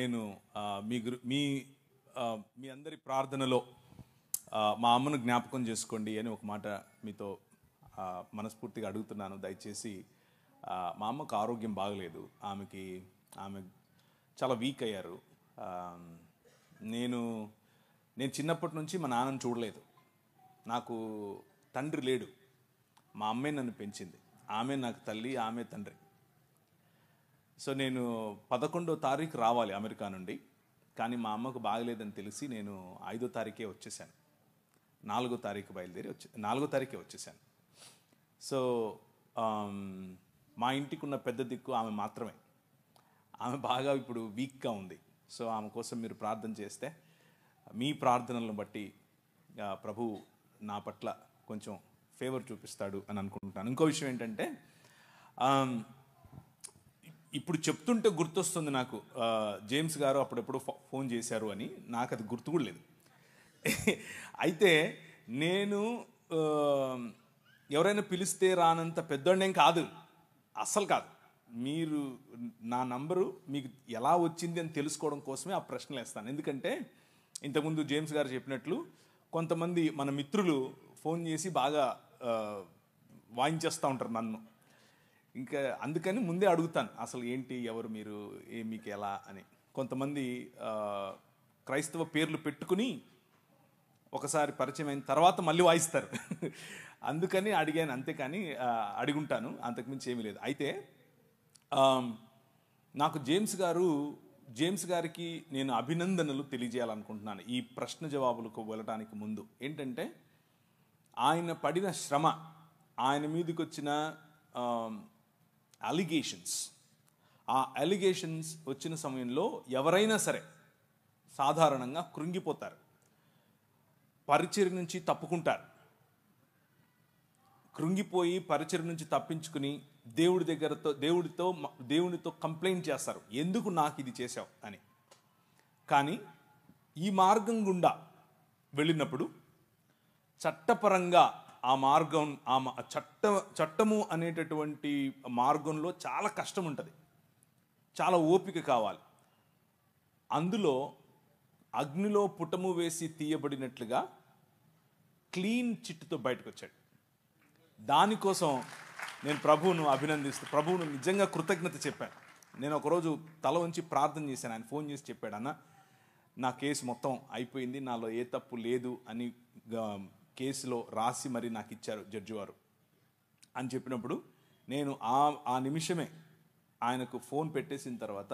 నేను మీ మీ మీ అందరి ప్రార్థనలో మా అమ్మను జ్ఞాపకం చేసుకోండి అని ఒక మాట మీతో మనస్ఫూర్తిగా అడుగుతున్నాను. దయచేసి మా అమ్మకు ఆరోగ్యం బాగలేదు, ఆమె చాలా వీక్ అయ్యారు. నేను చిన్నప్పటి నుంచి మా నాన్నను చూడలేదు. నాకు తండ్రి లేడు, మా అమ్మే నన్ను పెంచింది. ఆమె నాకు తల్లి, ఆమె తండ్రి. సో నేను 11వ తారీఖు రావాలి అమెరికా నుండి, కానీ మా అమ్మకు బాగలేదని తెలిసి నేను 5వ తారీఖే వచ్చేసాను. 4వ తారీఖు బయలుదేరి 4వ తారీఖే వచ్చేసాను. సో మా ఇంటికి ఉన్న పెద్ద దిక్కు ఆమె మాత్రమే. ఆమె బాగా ఇప్పుడు వీక్గా ఉంది. సో ఆమె కోసం మీరు ప్రార్థన చేస్తే మీ ప్రార్థనలను బట్టి ప్రభు నా పట్ల కొంచెం ఫేవర్ చూపిస్తాడు అని అనుకుంటున్నాను. ఇంకో విషయం ఏంటంటే, ఇప్పుడు చెప్తుంటే గుర్తొస్తుంది నాకు, జేమ్స్ గారు అప్పుడెప్పుడు ఫోన్ చేశారు అని. నాకు అది గుర్తు కూడా లేదు. అయితే నేను ఎవరైనా పిలిస్తే రానంత పెద్దోడేం కాదు, అస్సలు కాదు. మీరు నా నంబరు మీకు ఎలా వచ్చింది అని తెలుసుకోవడం కోసమే ఆ ప్రశ్నలు వేస్తాను. ఎందుకంటే ఇంతకుముందు జేమ్స్ గారు చెప్పినట్లు కొంతమంది మన మిత్రులు ఫోన్ చేసి బాగా వాయించేస్తూ ఉంటారు నన్ను. ఇంకా అందుకని ముందే అడుగుతాను, అసలు ఏంటి, ఎవరు మీరు, మీకు ఎలా అని. కొంతమంది క్రైస్తవ పేర్లు పెట్టుకుని ఒకసారి పరిచయం అయిన తర్వాత మళ్ళీ వాయిస్తారు. అందుకని అడిగాను, అంతేకాని అడుగుంటాను, అంతకుమించి ఏమీ లేదు. అయితే నాకు జేమ్స్ గారికి నేను అభినందనలు తెలియజేయాలనుకుంటున్నాను ఈ ప్రశ్న జవాబులకు వెళ్ళడానికి ముందు. ఏంటంటే, ఆయన పడిన శ్రమ, ఆయన మీదకి వచ్చిన అలిగేషన్స్, ఆ అలిగేషన్స్ వచ్చిన సమయంలో ఎవరైనా సరే సాధారణంగా కృంగిపోతారు, పరిచర్య నుంచి తప్పుకుంటారు. కృంగిపోయి పరిచర్య నుంచి తప్పించుకుని దేవునితో కంప్లైంట్ చేస్తారు, ఎందుకు నాకు ఇది చేశావు అని. కానీ ఈ మార్గం గుండా వెళ్ళినప్పుడు చట్టపరంగా ఆ మార్గం, చట్టము అనేటటువంటి మార్గంలో చాలా కష్టం ఉంటుంది, చాలా ఓపిక కావాలి. అందులో అగ్నిలో పుటము వేసి తీయబడినట్లుగా క్లీన్ చిట్టుతో బయటకు వచ్చాడు. దానికోసం నేను ప్రభువును అభినందిస్తూ, ప్రభువును నిజంగా కృతజ్ఞత చెప్పాను. నేను ఒకరోజు తల ఉంచి ప్రార్థన చేశాను. ఆయన ఫోన్ చేసి చెప్పాడు, అన్న నా కేసు మొత్తం అయిపోయింది, నాలో ఏ తప్పు లేదు అని కేసులో రాసి మరి నాకు ఇచ్చారు జడ్జి వారు అని చెప్పినప్పుడు, నేను ఆ నిమిషమే ఆయనకు ఫోన్ పెట్టేసిన తర్వాత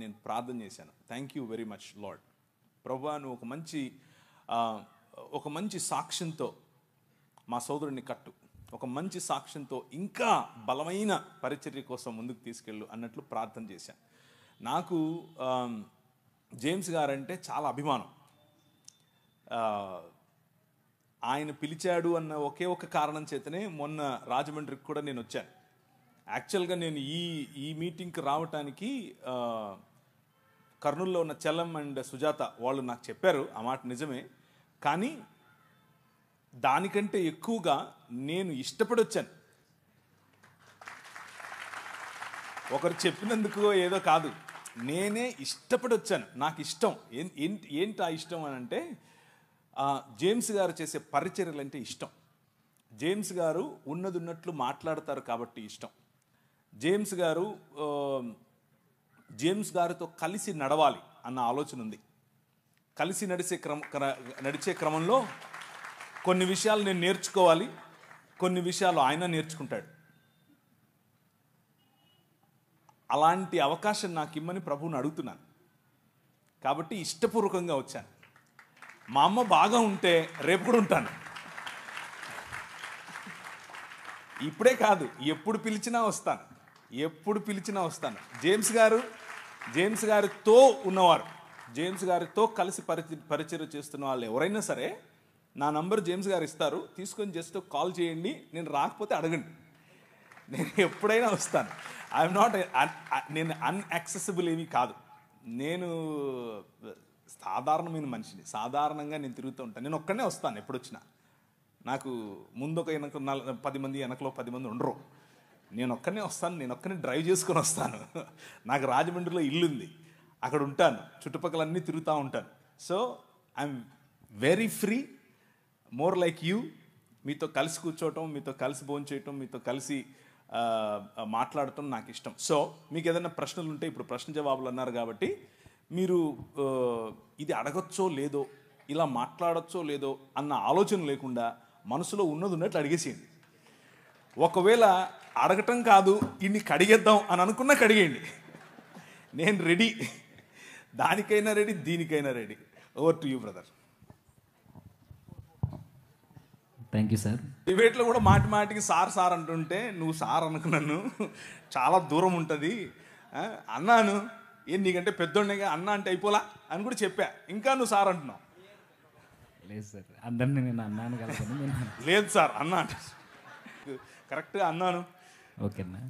నేను ప్రార్థన చేశాను. Thank you very much lord. ప్రభువా, నువ్వు ఒక మంచి సాక్ష్యంతో మా సోదరుడిని కట్టు, ఒక మంచి సాక్ష్యంతో ఇంకా బలమైన పరిచర్య కోసం ముందుకు తీసుకెళ్ళు అన్నట్లు ప్రార్థన చేశాను. నాకు జేమ్స్ గారంటే చాలా అభిమానం. ఆయన పిలిచాడు అన్న ఒకే ఒక కారణం చేతనే మొన్న రాజమండ్రికి కూడా నేను వచ్చాను. యాక్చువల్గా నేను ఈ మీటింగ్కి రావటానికి కర్నూలులో ఉన్న చలం అండ్ సుజాత వాళ్ళు నాకు చెప్పారు, ఆ మాట నిజమే. కానీ దానికంటే ఎక్కువగా నేను ఇష్టపడి వచ్చాను. ఒకరు చెప్పినందుకు ఏదో కాదు, నేనే ఇష్టపడి వచ్చాను. నాకు ఇష్టం. ఏంటి ఆ ఇష్టం అని అంటే, జేమ్స్ గారు చేసే పరిచర్యలు అంటే ఇష్టం. జేమ్స్ గారు ఉన్నట్లు మాట్లాడతారు కాబట్టి ఇష్టం. జేమ్స్ గారితో కలిసి నడవాలి అన్న ఆలోచన ఉంది. కలిసి నడిచే క్రమంలో కొన్ని విషయాలు నేను నేర్చుకోవాలి, కొన్ని విషయాలు ఆయన నేర్చుకుంటాడు. అలాంటి అవకాశం నాకు ఇమ్మని ప్రభువుని అడుగుతున్నాను. కాబట్టి ఇష్టపూర్వకంగా వచ్చాను. మా అమ్మ బాగా ఉంటే రేపు కూడా ఉంటాను. ఇప్పుడే కాదు, ఎప్పుడు పిలిచినా వస్తాను. జేమ్స్ గారితో ఉన్నవారు, జేమ్స్ గారితో కలిసి పరిచర్య చేస్తున్న వాళ్ళు ఎవరైనా సరే నా నంబర్ జేమ్స్ గారు ఇస్తారు, తీసుకొని జస్ట్ కాల్ చేయండి. నేను రాకపోతే అడగండి, నేను ఎప్పుడైనా వస్తాను. నేను అన్యాక్సెసిబుల్ ఏమీ కాదు. నేను సాధారణమైన మనిషిని, సాధారణంగా నేను తిరుగుతూ ఉంటాను. నేను ఒక్కనే వస్తాను ఎప్పుడు వచ్చినా. నాకు ముందు ఒక 10 మంది, వెనకలో 10 మంది ఉండరు. నేను ఒక్కనే వస్తాను, నేను ఒక్కనే డ్రైవ్ చేసుకొని వస్తాను. నాకు రాజమండ్రిలో ఇల్లుంది. అక్కడ ఉంటాను, చుట్టుపక్కల అన్నీ తిరుగుతూ ఉంటాను. So I'm very free, more like you. మీతో కలిసి కూర్చోవటం, మీతో కలిసి భోంచేయటం, మీతో కలిసి మాట్లాడటం నాకు ఇష్టం. సో మీకు ఏదైనా ప్రశ్నలు ఉంటే, ఇప్పుడు ప్రశ్న జవాబులు అన్నారు కాబట్టి మీరు ఇది అడగచ్చో లేదో, ఇలా మాట్లాడచ్చో లేదో అన్న ఆలోచన లేకుండా మనసులో ఉన్నది ఉన్నట్లు అడిగేసేయండి. ఒకవేళ అడగటం కాదు, ఇన్ని కడిగేద్దాం అని అనుకున్నా కడిగేయండి. నేను రెడీ, దానికైనా రెడీ, దీనికైనా ready. Over to you brother. Thank you sir. డిబేట్లో కూడా మాటి మాటికి సార్ సార్ అంటుంటే, నువ్వు సార్ అనుకున్నాను, చాలా దూరం ఉంటుంది అన్నాను. ఏం నీకంటే పెద్దోడిగా అన్న అంటే అయిపోలా అని కూడా చెప్పా, ఇంకా నువ్వు సార్ అంటున్నావు. లేదు సార్, అందరినీ నేను అన్నాను కదా. లేదు సార్ అన్న అంటే కరెక్ట్గా అన్నాను. ఓకేనా,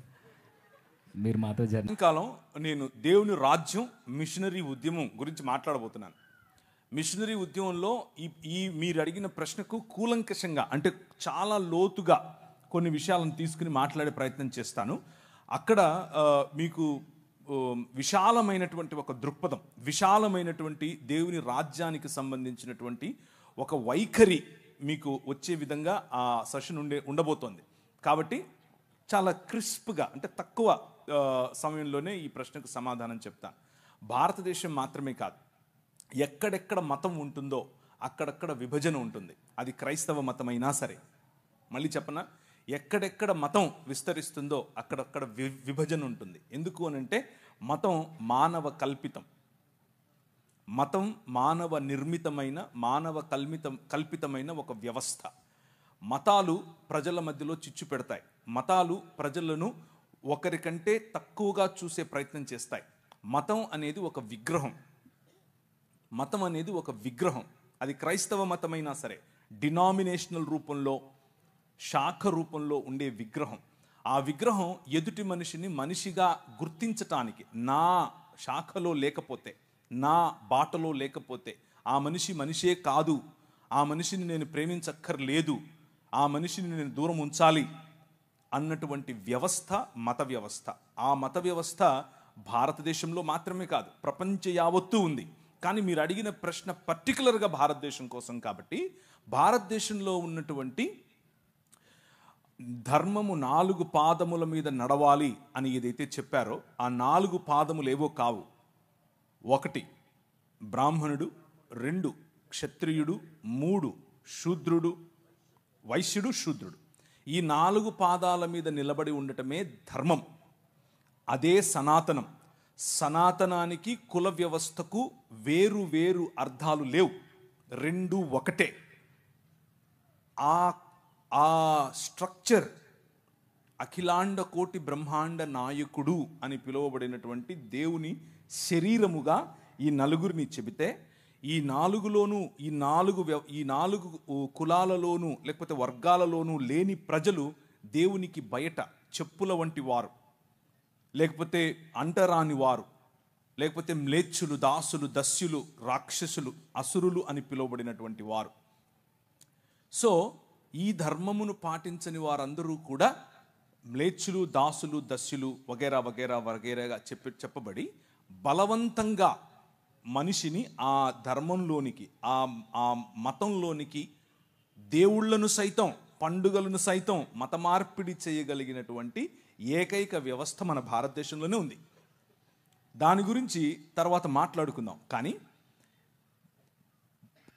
మీరు మాతో జర్నీ కాలం నేను దేవుని రాజ్యం మిషనరీ ఉద్యమం గురించి మాట్లాడబోతున్నాను. మిషనరీ ఉద్యమంలో ఈ మీరు అడిగిన ప్రశ్నకు కూలంకషంగా, అంటే చాలా లోతుగా కొన్ని విషయాలను తీసుకుని మాట్లాడే ప్రయత్నం చేస్తాను. అక్కడ మీకు విశాలమైనటువంటి ఒక దృక్పథం, విశాలమైనటువంటి దేవుని రాజ్యానికి సంబంధించినటువంటి ఒక వైఖరి మీకు వచ్చే విధంగా ఆ సెషన్ ఉండబోతోంది. కాబట్టి చాలా క్రిస్ప్గా, అంటే తక్కువ సమయంలోనే ఈ ప్రశ్నకు సమాధానం చెప్తాను. భారతదేశం మాత్రమే కాదు, ఎక్కడెక్కడ మతం ఉంటుందో అక్కడక్కడ విభజన ఉంటుంది. అది క్రైస్తవ మతమైనా సరే. మళ్ళీ చెప్పనా, ఎక్కడెక్కడ మతం విస్తరిస్తుందో అక్కడక్కడ విభజన ఉంటుంది. ఎందుకు అనంటే మతం మానవ కల్పితం, మతం మానవ నిర్మితమైన, మానవ కల్పితమైన ఒక వ్యవస్థ. మతాలు ప్రజల మధ్యలో చిచ్చు పెడతాయి. మతాలు ప్రజలను ఒకరికంటే తక్కువగా చూసే ప్రయత్నం చేస్తాయి. మతం అనేది ఒక విగ్రహం, మతం అనేది ఒక విగ్రహం. అది క్రైస్తవ మతమైనా సరే, డినామినేషనల్ రూపంలో, శాఖ రూపంలో ఉండే విగ్రహం. ఆ విగ్రహం ఎదుటి మనిషిని మనిషిగా గుర్తించటానికి, నా శాఖలో లేకపోతే, నా బాటలో లేకపోతే ఆ మనిషి మనిషే కాదు, ఆ మనిషిని నేను ప్రేమించక్కర్లేదు, ఆ మనిషిని నేను దూరం ఉంచాలి అన్నటువంటి వ్యవస్థ మత వ్యవస్థ. ఆ మత వ్యవస్థ భారతదేశంలో మాత్రమే కాదు, ప్రపంచ యావత్తూ ఉంది. కానీ మీరు అడిగిన ప్రశ్న పర్టికులర్గా భారతదేశం కోసం కాబట్టి, భారతదేశంలో ఉన్నటువంటి ధర్మము 4 పాదముల మీద నడవాలి అని ఏదైతే చెప్పారో, ఆ 4 పాదములు ఏవో కావు. 1 బ్రాహ్మణుడు, 2 క్షత్రియుడు, 3 శూద్రుడు, వైశ్యుడు, శూద్రుడు. ఈ 4 పాదాల మీద నిలబడి ఉండటమే ధర్మం. అదే సనాతనం. సనాతనానికి కుల వ్యవస్థకు వేరు వేరు అర్థాలు లేవు, 2 ఒకటే. ఆ స్ట్రక్చర్ అఖిలాండ కోటి బ్రహ్మాండ నాయకుడు అని పిలువబడినటువంటి దేవుని శరీరముగా ఈ నలుగురిని చెబితే, ఈ 4లోనూ ఈ 4 కులాలలోనూ లేకపోతే వర్గాలలోనూ లేని ప్రజలు దేవునికి బయట చెప్పుల వంటి వారు, లేకపోతే అంటరాని వారు, లేకపోతే మ్లేచ్చులు, దాసులు, దస్యులు, రాక్షసులు, అసురులు అని పిలువబడినటువంటి వారు. సో ఈ ధర్మమును పాటించని వారందరూ కూడా మ్లేచ్చులు, దాసులు, దస్యులు వగేరా వగేరా వగేరాగా చెప్పబడి బలవంతంగా మనిషిని ఆ ధర్మంలోనికి, ఆ మతంలోనికి దేవుళ్లను సైతం, పండుగలను సైతం మత మార్పిడి చేయగలిగినటువంటి ఏకైక వ్యవస్థ మన భారతదేశంలోనే ఉంది. దాని గురించి తర్వాత మాట్లాడుకుందాం. కానీ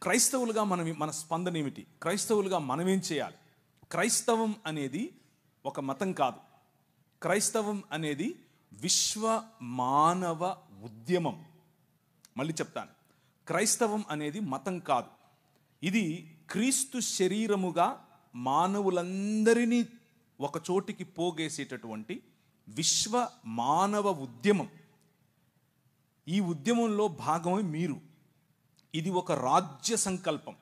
క్రైస్తవులుగా మన స్పందన ఏమిటి? క్రైస్తవులుగా మనం ఏం చేయాలి? క్రైస్తవం అనేది ఒక మతం కాదు. క్రైస్తవం అనేది విశ్వ మానవ ఉద్యమం. మళ్ళీ చెప్తాను, క్రైస్తవం అనేది మతం కాదు. ఇది క్రీస్తు శరీరముగా మానవులందరినీ ఒక చోటికి పోగేసేటటువంటి విశ్వ మానవ ఉద్యమం. ఈ ఉద్యమంలో భాగమే మీరు. ఇది ఒక రాజ్య సంకల్పం.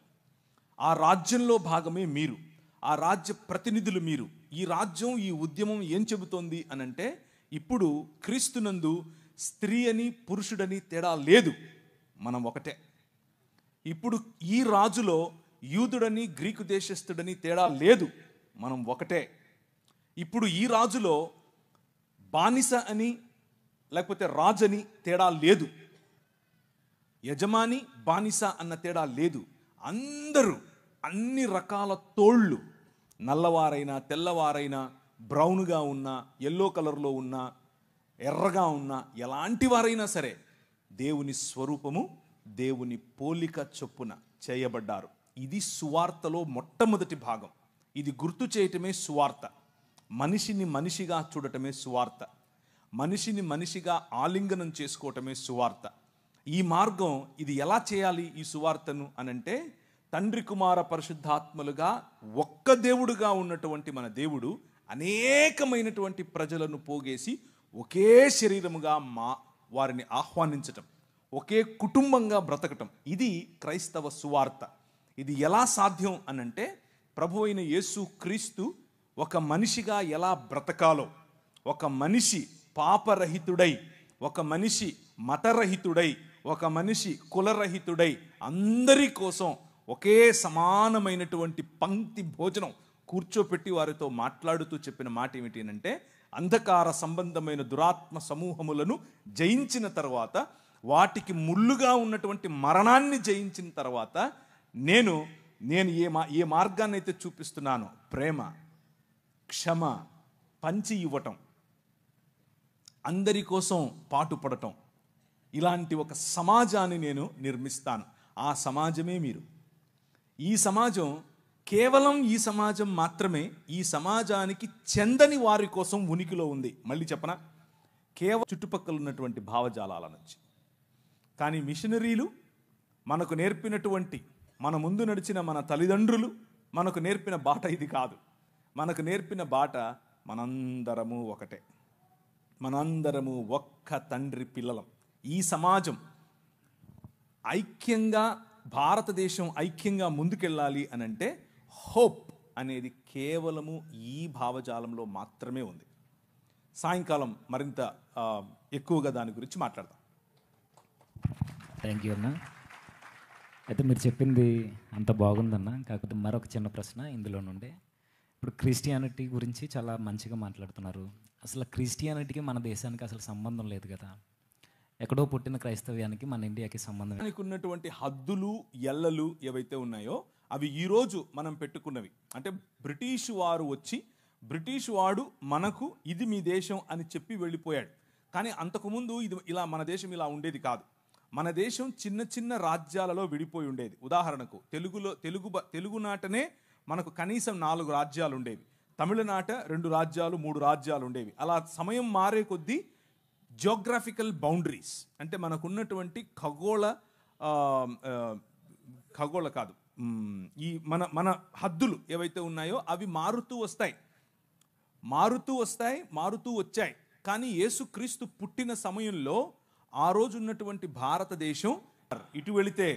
ఆ రాజ్యంలో భాగమే మీరు, ఆ రాజ్య ప్రతినిధులు మీరు. ఈ రాజ్యం, ఈ ఉద్యమం ఏం చెబుతోంది అనంటే, ఇప్పుడు క్రీస్తునందు స్త్రీ అని పురుషుడని తేడా లేదు, మనం ఒకటే. ఇప్పుడు ఈ రాజులో యూదుడని గ్రీకు దేశస్థుడని తేడా లేదు, మనం ఒకటే. ఇప్పుడు ఈ రాజులో బానిస అని లేకపోతే రాజని తేడా లేదు, యజమాని బానిస అన్న తేడా లేదు. అందరూ అన్ని రకాల తోళ్ళు, నల్లవారైనా తెల్లవారైనా, బ్రౌన్గా ఉన్నా, ఎల్లో కలర్లో ఉన్నా, ఎర్రగా ఉన్నా, ఎలాంటి వారైనా సరే దేవుని స్వరూపము, దేవుని పోలిక చొప్పున చేయబడ్డారు. ఇది సువార్తలో మొట్టమొదటి భాగం. ఇది గుర్తు చేయటమే సువార్త. మనిషిని మనిషిగా చూడటమే సువార్త. మనిషిని మనిషిగా ఆలింగనం చేసుకోవటమే సువార్త. ఈ మార్గం, ఇది ఎలా చేయాలి ఈ సువార్తను అనంటే, తండ్రి కుమార పరిశుద్ధాత్మలుగా ఒక్క దేవుడుగా ఉన్నటువంటి మన దేవుడు అనేకమైనటువంటి ప్రజలను పోగేసి ఒకే శరీరముగా వారిని ఆహ్వానించటం, ఒకే కుటుంబంగా బ్రతకటం, ఇది క్రైస్తవ సువార్త. ఇది ఎలా సాధ్యం అనంటే, ప్రభు అయిన యేసు క్రీస్తు ఒక మనిషిగా ఎలా బ్రతకాలో, ఒక మనిషి పాపరహితుడై, ఒక మనిషి మతరహితుడై, ఒక మనిషి కులరహితుడై అందరి కోసం ఒకే సమానమైనటువంటి పంక్తి భోజనం కూర్చోపెట్టి వారితో మాట్లాడుతూ చెప్పిన మాట ఏమిటి అంటే, అంధకార సంబంధమైన దురాత్మ సమూహములను జయించిన తర్వాత, వాటికి ముళ్ళుగా ఉన్నటువంటి మరణాన్ని జయించిన తర్వాత, నేను ఏ మార్గాన్ని అయితే చూపిస్తున్నానో, ప్రేమ, క్షమ, పంచి ఇవ్వటం, అందరి కోసం పాటుపడటం, ఇలాంటి ఒక సమాజాన్ని నేను నిర్మిస్తాను. ఆ సమాజమే మీరు. ఈ సమాజం కేవలం ఈ సమాజం మాత్రమే ఈ సమాజానికి చెందని వారి కోసం ఉనికిలో ఉంది. మళ్ళీ చెప్పనా, కేవలం చుట్టుపక్కల ఉన్నటువంటి భావజాలాల నుంచి. కానీ మిషనరీలు మనకు నేర్పినటువంటి, మన ముందు నడిచిన మన తల్లిదండ్రులు మనకు నేర్పిన బాట ఇది కాదు. మనకు నేర్పిన బాట, మనందరము ఒకటే, మనందరము ఒక్క తండ్రి పిల్లలం. ఈ సమాజం ఐక్యంగా, భారతదేశం ఐక్యంగా ముందుకెళ్ళాలి అనంటే హోప్ అనేది కేవలము ఈ భావజాలంలో మాత్రమే ఉంది. సాయంకాలం మరింత ఎక్కువగా దాని గురించి మాట్లాడదాం. థ్యాంక్ యూ అన్న. అయితే మీరు చెప్పింది అంత బాగుందన్న. కాకపోతే మరొక చిన్న ప్రశ్న ఇందులో నుండి. ఇప్పుడు క్రిస్టియానిటీ గురించి చాలా మంచిగా మాట్లాడుతున్నారు. అసలు క్రిస్టియానిటీకి మన దేశానికి అసలు సంబంధం లేదు కదా. ఎక్కడో పుట్టిన క్రైస్తవ్యానికి మన ఇండియాకి సంబంధం. దానికి ఉన్నటువంటి హద్దులు, ఎల్లలు ఏవైతే ఉన్నాయో అవి ఈరోజు మనం పెట్టుకున్నవి. అంటే బ్రిటిష్ వారు వచ్చి, బ్రిటిష్ వాడు మనకు ఇది మీ దేశం అని చెప్పి వెళ్ళిపోయాడు. కానీ అంతకుముందు ఇది ఇలా, మన దేశం ఇలా ఉండేది కాదు. మన దేశం చిన్న చిన్న రాజ్యాలలో విడిపోయి ఉండేది. ఉదాహరణకు తెలుగునాటనే మనకు కనీసం 4 రాజ్యాలు ఉండేవి. తమిళనాట 2 రాజ్యాలు 3 రాజ్యాలు ఉండేవి. అలా సమయం మారే కొద్దీ జియోగ్రాఫికల్ బౌండరీస్, అంటే మనకున్నటువంటి ఖగోళ కాదు, ఈ మన హద్దులు ఏవైతే ఉన్నాయో అవి మారుతూ వచ్చాయి. కానీ యేసుక్రీస్తు పుట్టిన సమయంలో ఆ రోజు ఉన్నటువంటి భారతదేశం, ఇటు వెళితే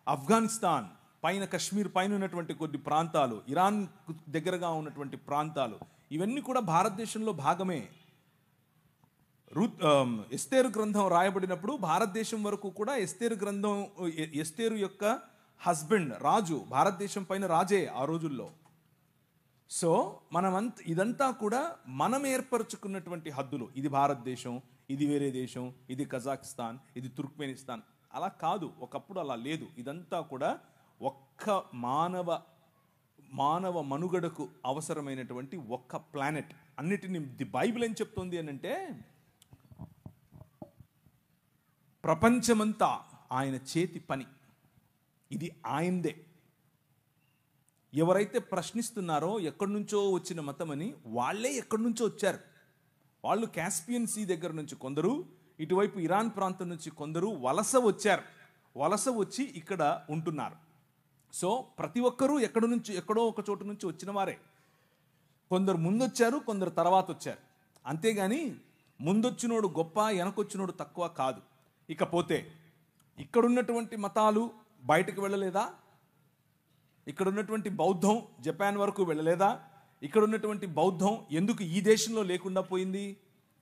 ఆఫ్ఘనిస్తాన్ పైన, కశ్మీర్ పైన ఉన్నటువంటి కొన్ని ప్రాంతాలు, ఇరాన్ దగ్గరగా ఉన్నటువంటి ప్రాంతాలు, ఇవన్నీ కూడా భారతదేశంలో భాగమే. ఎస్తేరు గ్రంథం రాయబడినప్పుడు భారతదేశం వరకు కూడా ఎస్తేరు యొక్క హస్బెండ్ రాజు భారతదేశం పైన రాజే ఆ రోజుల్లో. సో ఇదంతా కూడా మనం ఏర్పరచుకున్నటువంటి హద్దులు. ఇది భారతదేశం, ఇది వేరే దేశం, ఇది కజాకిస్తాన్, ఇది తుర్క్మెనిస్తాన్. అలా కాదు, ఒకప్పుడు అలా లేదు. ఇదంతా కూడా ఒక్క మానవ మనుగడకు అవసరమైనటువంటి ఒక్క ప్లానెట్. అన్నిటిని ది బైబిల్ ఏం చెప్తుంది అని అంటే, ప్రపంచమంతా ఆయన చేతి పని, ఇది ఆయనదే. ఎవరైతే ప్రశ్నిస్తున్నారో ఎక్కడి నుంచో వచ్చిన మతమని, వాళ్ళే ఎక్కడి నుంచో వచ్చారు. వాళ్ళు కాస్పియన్ సీ దగ్గర నుంచి కొందరు, ఇటువైపు ఇరాన్ ప్రాంతం నుంచి కొందరు వలస వచ్చి ఇక్కడ ఉంటున్నారు. సో ప్రతి ఒక్కరూ ఎక్కడో ఒక చోటు నుంచి వచ్చిన వారే. కొందరు ముందొచ్చారు, కొందరు తర్వాత వచ్చారు. అంతేగాని ముందొచ్చినోడు గొప్ప, వెనకొచ్చినోడు తక్కువ కాదు. ఇకపోతే ఇక్కడున్నటువంటి మతాలు బయటకు వెళ్ళలేదా? ఇక్కడ ఉన్నటువంటి బౌద్ధం జపాన్ వరకు వెళ్ళలేదా? ఇక్కడ ఉన్నటువంటి బౌద్ధం ఎందుకు ఈ దేశంలో లేకుండా పోయింది?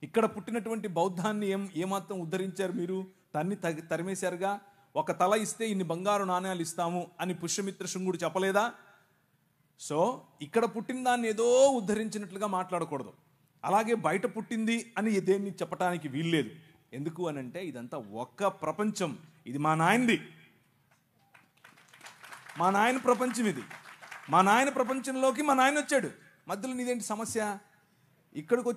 ఇక్కడ పుట్టినటువంటి బౌద్ధాన్ని ఏమాత్రం ఉద్ధరించారు మీరు? తరిమేశారుగా. ఒక తల ఇస్తే ఇన్ని బంగారు నాణ్యాలు ఇస్తాము అని పుష్యమిత్ర శృంగుడు చెప్పలేదా? సో ఇక్కడ పుట్టిన దాన్ని ఏదో ఉద్ధరించినట్లుగా మాట్లాడకూడదు. అలాగే బయట పుట్టింది అని దేన్ని చెప్పడానికి వీల్లేదు. ఎందుకు అని అంటే ఇదంతా ఒక్క ప్రపంచం. ఇది మా నాయనది, మా నాయన ప్రపంచం ఇది. మా నాయన ప్రపంచంలోకి మా నాయన వచ్చాడు. మధ్యలో నీదేంటి సమస్య? ఇక్కడికి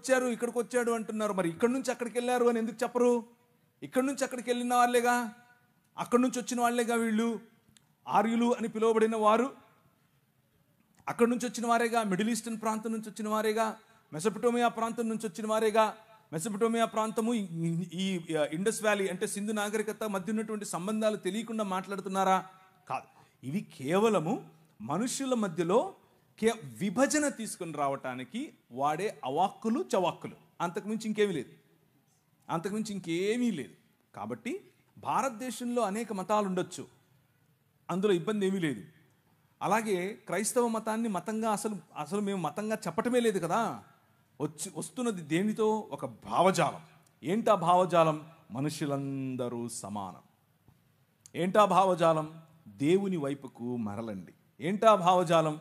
వచ్చాడు అంటున్నారు. మరి ఇక్కడి నుంచి అక్కడికి వెళ్ళారు అని ఎందుకు చెప్పరు? ఇక్కడి నుంచి అక్కడికి వెళ్ళిన వాళ్ళేగా, అక్కడి నుంచి వచ్చిన వాళ్ళేగా వీళ్ళు. ఆర్యులు అని పిలువబడిన వారు అక్కడి నుంచి వచ్చిన వారేగా, మిడిల్ ఈస్టర్న్ ప్రాంతం నుంచి వచ్చిన వారేగా, మెసొపటోమియా ప్రాంతం నుంచి వచ్చిన వారేగా. మెసొపటోమియా ప్రాంతము ఈ ఇండస్ వ్యాలీ అంటే సింధు నాగరికత మధ్య ఉన్నటువంటి సంబంధాలు తెలియకుండా మాట్లాడుతున్నారా? కాదు. ఇవి కేవలము మనుషుల మధ్యలో విభజన తీసుకుని రావటానికి వాడే అవాక్కులు చవాక్కులు, అంతకుమించి ఇంకేమీ లేదు. కాబట్టి భారతదేశంలో అనేక మతాలు ఉండొచ్చు, అందులో ఇబ్బంది ఏమీ లేదు. అలాగే క్రైస్తవ మతాన్ని మతంగా అసలు మేము మతంగా చెప్పటమే లేదు కదా. వస్తున్నది దేనితో? ఒక భావజాలం. ఏంటా భావజాలం? మనుషులందరూ సమానం. ఏంటా భావజాలం? దేవుని వైపుకు మరలండి. ఏంటా భావజాలం?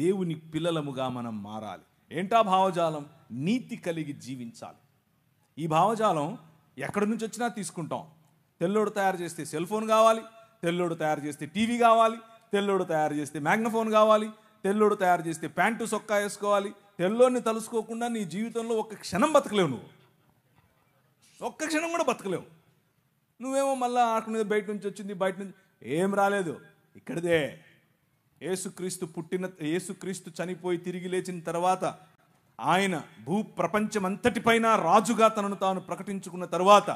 దేవుని పిల్లలముగా మనం మారాలి. ఏంటా భావజాలం? నీతి కలిగి జీవించాలి. ఈ భావజాలం ఎక్కడి నుంచి వచ్చినా తీసుకుంటాం. తెల్లోడు తయారు చేస్తే సెల్ ఫోన్ కావాలి, తెల్లోడు తయారు చేస్తే టీవీ కావాలి, తెల్లోడు తయారు చేస్తే మ్యాగ్నఫోన్ కావాలి, తెల్లోడు తయారు చేస్తే ప్యాంటు సొక్కా వేసుకోవాలి. తెల్లోడిని తలుసుకోకుండా నీ జీవితంలో ఒక్క క్షణం బతకలేవు. నువ్వు ఒక్క క్షణం కూడా బతకలేవు. నువ్వేమో మళ్ళీ ఆకునేది బయట నుంచి వచ్చింది, బయట నుంచి ఏం రాలేదు, ఇక్కడిదే. యేసుక్రీస్తు చనిపోయి తిరిగి లేచిన తర్వాత ఆయన భూ ప్రపంచమంతటిపైన రాజుగా తనను తాను ప్రకటించుకున్న తర్వాత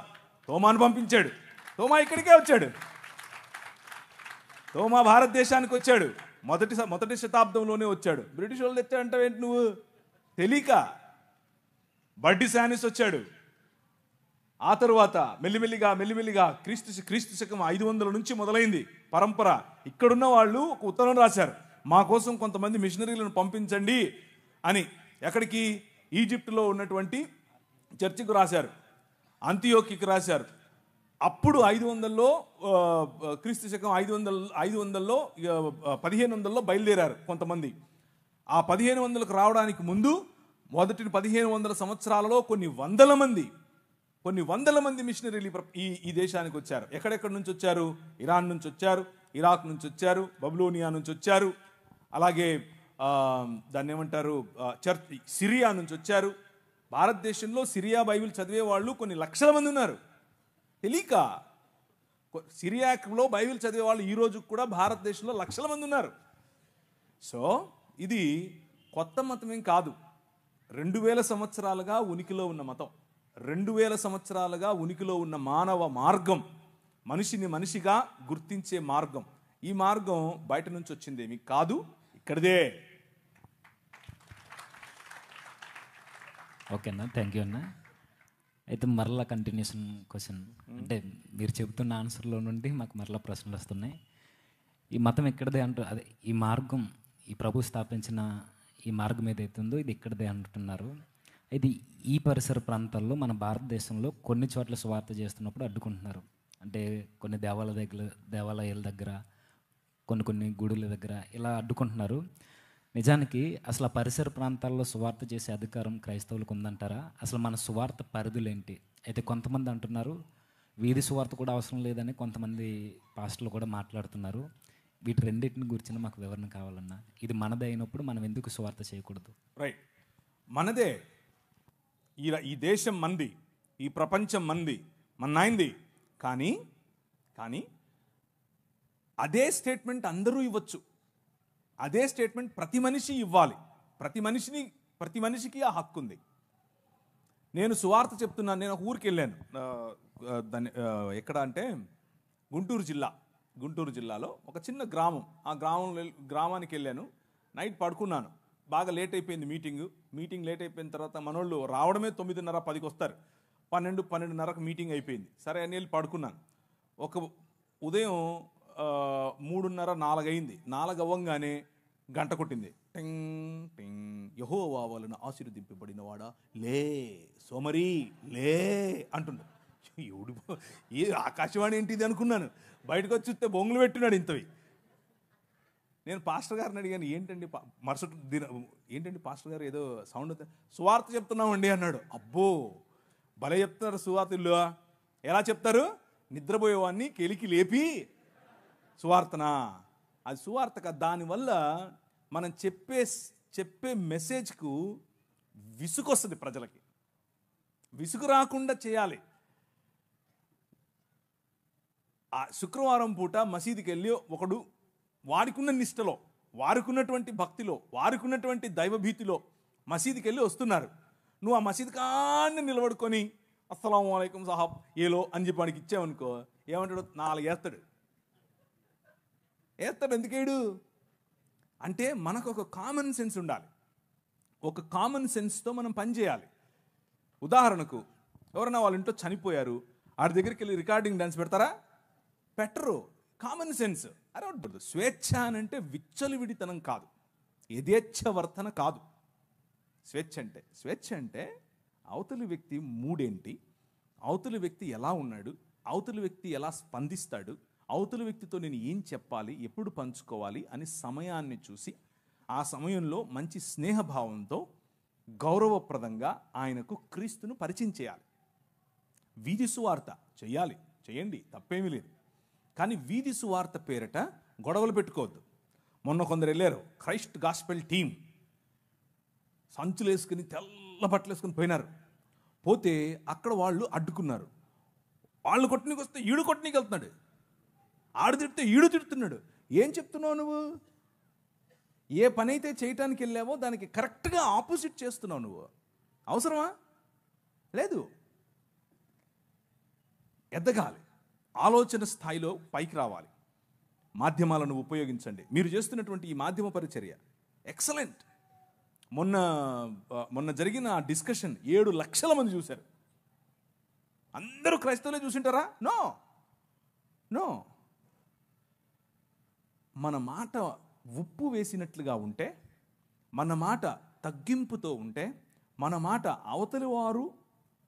తోమాను పంపించాడు. తోమా ఇక్కడికే వచ్చాడు. తోమా భారతదేశానికి వచ్చాడు. మొదటి శతాబ్దంలోనే వచ్చాడు. బ్రిటిష్ వాళ్ళు తెచ్చాడంటే ఏంటి నువ్వు తెలియక. బడ్డి శానిస్ వచ్చాడు. ఆ తరువాత మెల్లిమెల్లిగా క్రీస్తు శకం 500 నుంచి మొదలైంది పరంపర. ఇక్కడున్న వాళ్ళు ఒక ఉత్తరం రాశారు, మా కోసం కొంతమంది మిషనరీలను పంపించండి అని. ఎక్కడికి? ఈజిప్టులో ఉన్నటువంటి చర్చికి రాశారు, అంతియోకికి రాశారు. అప్పుడు 500లో క్రీస్తు శకం 500లో 1500లో బయలుదేరారు కొంతమంది. ఆ 1500కు రావడానికి ముందు మొదటి 1500 సంవత్సరాలలో కొన్ని వందల మంది మిషనరీలు ఈ దేశానికి వచ్చారు. ఎక్కడెక్కడి నుంచి వచ్చారు? ఇరాన్ నుంచి వచ్చారు, ఇరాక్ నుంచి వచ్చారు, బబులోనియా నుంచి వచ్చారు, అలాగే దాన్ని ఏమంటారు సిరియా నుంచి వచ్చారు. భారతదేశంలో సిరియా బైబిల్ చదివే వాళ్ళు కొన్ని లక్షల మంది ఉన్నారు. తెలియక సిరియాలో బైబిల్ చదివే వాళ్ళు ఈ రోజు కూడా భారతదేశంలో లక్షల మంది ఉన్నారు. సో ఇది కొత్త మతం ఏం కాదు. 2000 సంవత్సరాలుగా ఉనికిలో ఉన్న మతం, 2000 సంవత్సరాలుగా ఉనికిలో ఉన్న మానవ మార్గం, మనిషిని మనిషిగా గుర్తించే మార్గం. ఈ మార్గం బయట నుంచి వచ్చిందేమి కాదు, ఇక్కడిదే. ఓకేనా, థ్యాంక్ యూ అన్న. అయితే మరలా కంటిన్యూషన్ క్వశ్చన్, అంటే మీరు చెబుతున్న ఆన్సర్లో నుండి మాకు మరలా ప్రశ్నలు వస్తున్నాయి. ఈ మతం ఎక్కడదే అదే ఈ మార్గం, ఈ ప్రభు స్థాపించిన ఈ మార్గం ఏదైతే ఉందో ఇది ఎక్కడదే అంటున్నారు. అయితే ఈ పరిసర ప్రాంతాల్లో మన భారతదేశంలో కొన్ని చోట్ల సువార్త చేస్తున్నప్పుడు అడ్డుకుంటున్నారు. అంటే కొన్ని దేవాలయాల దగ్గర, కొన్ని గుడుల దగ్గర ఇలా అడ్డుకుంటున్నారు. నిజానికి అసలు ఆ పరిసర ప్రాంతాల్లో సువార్త చేసే అధికారం క్రైస్తవులకు ఉందంటారా? అసలు మన సువార్త పరిధులేంటి? అయితే కొంతమంది అంటున్నారు వీధి సువార్త కూడా అవసరం లేదని కొంతమంది పాస్టర్లు కూడా మాట్లాడుతున్నారు. వీటి రెండింటిని గురించి మాకు వివరణ కావాలన్నా. ఇది మనదే అయినప్పుడు మనం ఎందుకు సువార్త చేయకూడదు? రైట్, మనదే. ఈ దేశం మంది, ఈ ప్రపంచం మంది, మన నాయింది. కానీ అదే స్టేట్మెంట్ అందరూ ఇవ్వచ్చు. అదే స్టేట్మెంట్ ప్రతి మనిషి ఇవ్వాలి. ప్రతి మనిషికి ఆ హక్కు ఉంది. నేను సువార్త చెప్తున్నాను. నేను ఒక ఊరికి వెళ్ళాను, ఎక్కడ అంటే గుంటూరు జిల్లాలో ఒక చిన్న గ్రామం. ఆ గ్రామానికి వెళ్ళాను. నైట్ పడుకున్నాను. బాగా లేట్ అయిపోయింది మీటింగ్ లేట్ అయిపోయిన తర్వాత మనోళ్ళు రావడమే 9:30, 10కి వస్తారు. 12:30కు మీటింగ్ అయిపోయింది. సరే అని వెళ్ళి పడుకున్నాను. ఒక ఉదయం 3:30, 4 అయింది. 4 అవ్వంగానే గంట కొట్టింది. టింగ్ టింగ్. యెహోవా వలన ఆశీర్వదింపబడిన వాడా లే సోమరి లే అంటున్నాడు. ఎవడు ఏ ఆకాశవాణి ఏంటిది అనుకున్నాను. బయటకు వచ్చి చూస్తే బొంగులు పెట్టినాడు ఇంతవి. నేను పాస్టర్ గారిని అడిగాను, ఏంటండి ఏంటండి పాస్టర్ గారు ఏదో సౌండ్ సువార్త చెప్తున్నామండి అన్నాడు. అబ్బో భలే చెప్తున్నారు సువార్తలు. ఎలా చెప్తారు? నిద్రపోయేవాడిని కెలికి లేపి సువార్తనా? అది సువార్త కాదు. దానివల్ల మనం చెప్పే మెసేజ్కు విసుగొస్తుంది ప్రజలకి. విసుగు రాకుండా చేయాలి. ఆ శుక్రవారం పూట మసీదుకి వెళ్ళి ఒకడు వాడికున్న నిష్టలో, వారికున్నటువంటి భక్తిలో, వారికున్నటువంటి దైవభీతిలో మసీదుకి వెళ్ళి వస్తున్నారు. నువ్వు ఆ మసీదు కాన్ని నిలబడుకొని అస్సలాము అలైకుం సాహబ్ ఏలో అని చెప్పి వాడికి ఇచ్చావనుకో, ఏమంటాడు? 4 ఏస్తాడు. ఎందుకేడు అంటే మనకు ఒక కామన్ సెన్స్ ఉండాలి. ఒక కామన్ సెన్స్తో మనం పనిచేయాలి. ఉదాహరణకు ఎవరైనా వాళ్ళ ఇంట్లో చనిపోయారు, ఆడి దగ్గరికి వెళ్ళి రికార్డింగ్ డాన్స్ పెడతారా? పెట్టరు. Common sense. అరే స్వేచ్ఛ అనంటే విచ్చలవిడితనం కాదు, యథేచ్ఛవర్తన కాదు. స్వేచ్ఛ అంటే అవతలి వ్యక్తి మూడేంటి, అవతలి వ్యక్తి ఎలా ఉన్నాడు, అవతలి వ్యక్తి ఎలా స్పందిస్తాడు, అవతలి వ్యక్తితో నేను ఏం చెప్పాలి, ఎప్పుడు పంచుకోవాలి అని సమయాన్ని చూసి ఆ సమయంలో మంచి స్నేహభావంతో గౌరవప్రదంగా ఆయనకు క్రీస్తును పరిచయం చేయాలి. వీధి సువార్త చేయండి, తప్పేమీ లేదు. కానీ వీధి సువార్త పేరిట గొడవలు పెట్టుకోవద్దు. మొన్న కొందరు వెళ్ళారు, క్రైస్ట్ గాస్పెల్ టీం, సంచులు వేసుకుని తెల్ల బట్టలు వేసుకుని పోయినారు. పోతే అక్కడ వాళ్ళు అడ్డుకున్నారు. వాళ్ళు కొట్టనీకి వస్తే ఈడు కొట్టనీకి వెళ్తున్నాడు, ఆడు తిడితే ఈడు తిడుతున్నాడు. ఏం చెప్తున్నావు నువ్వు? ఏ పని అయితే చేయటానికి వెళ్ళావో దానికి కరెక్ట్గా ఆపోజిట్ చేస్తున్నావు నువ్వు. అవసరమా? లేదు. ఎదగాలి, ఆలోచన స్థాయిలో పైకి రావాలి. మాధ్యమాలను ఉపయోగించండి. మీరు చేస్తున్నటువంటి ఈ మాధ్యమ పరిచర్య ఎక్సలెంట్. మొన్న జరిగిన డిస్కషన్ 7 లక్షల మంది చూశారు. అందరూ క్రైస్తవులే చూసింటారా? నో. మన మాట ఉప్పు వేసినట్లుగా ఉంటే, మన మాట తగ్గింపుతో ఉంటే, మన మాట అవతలి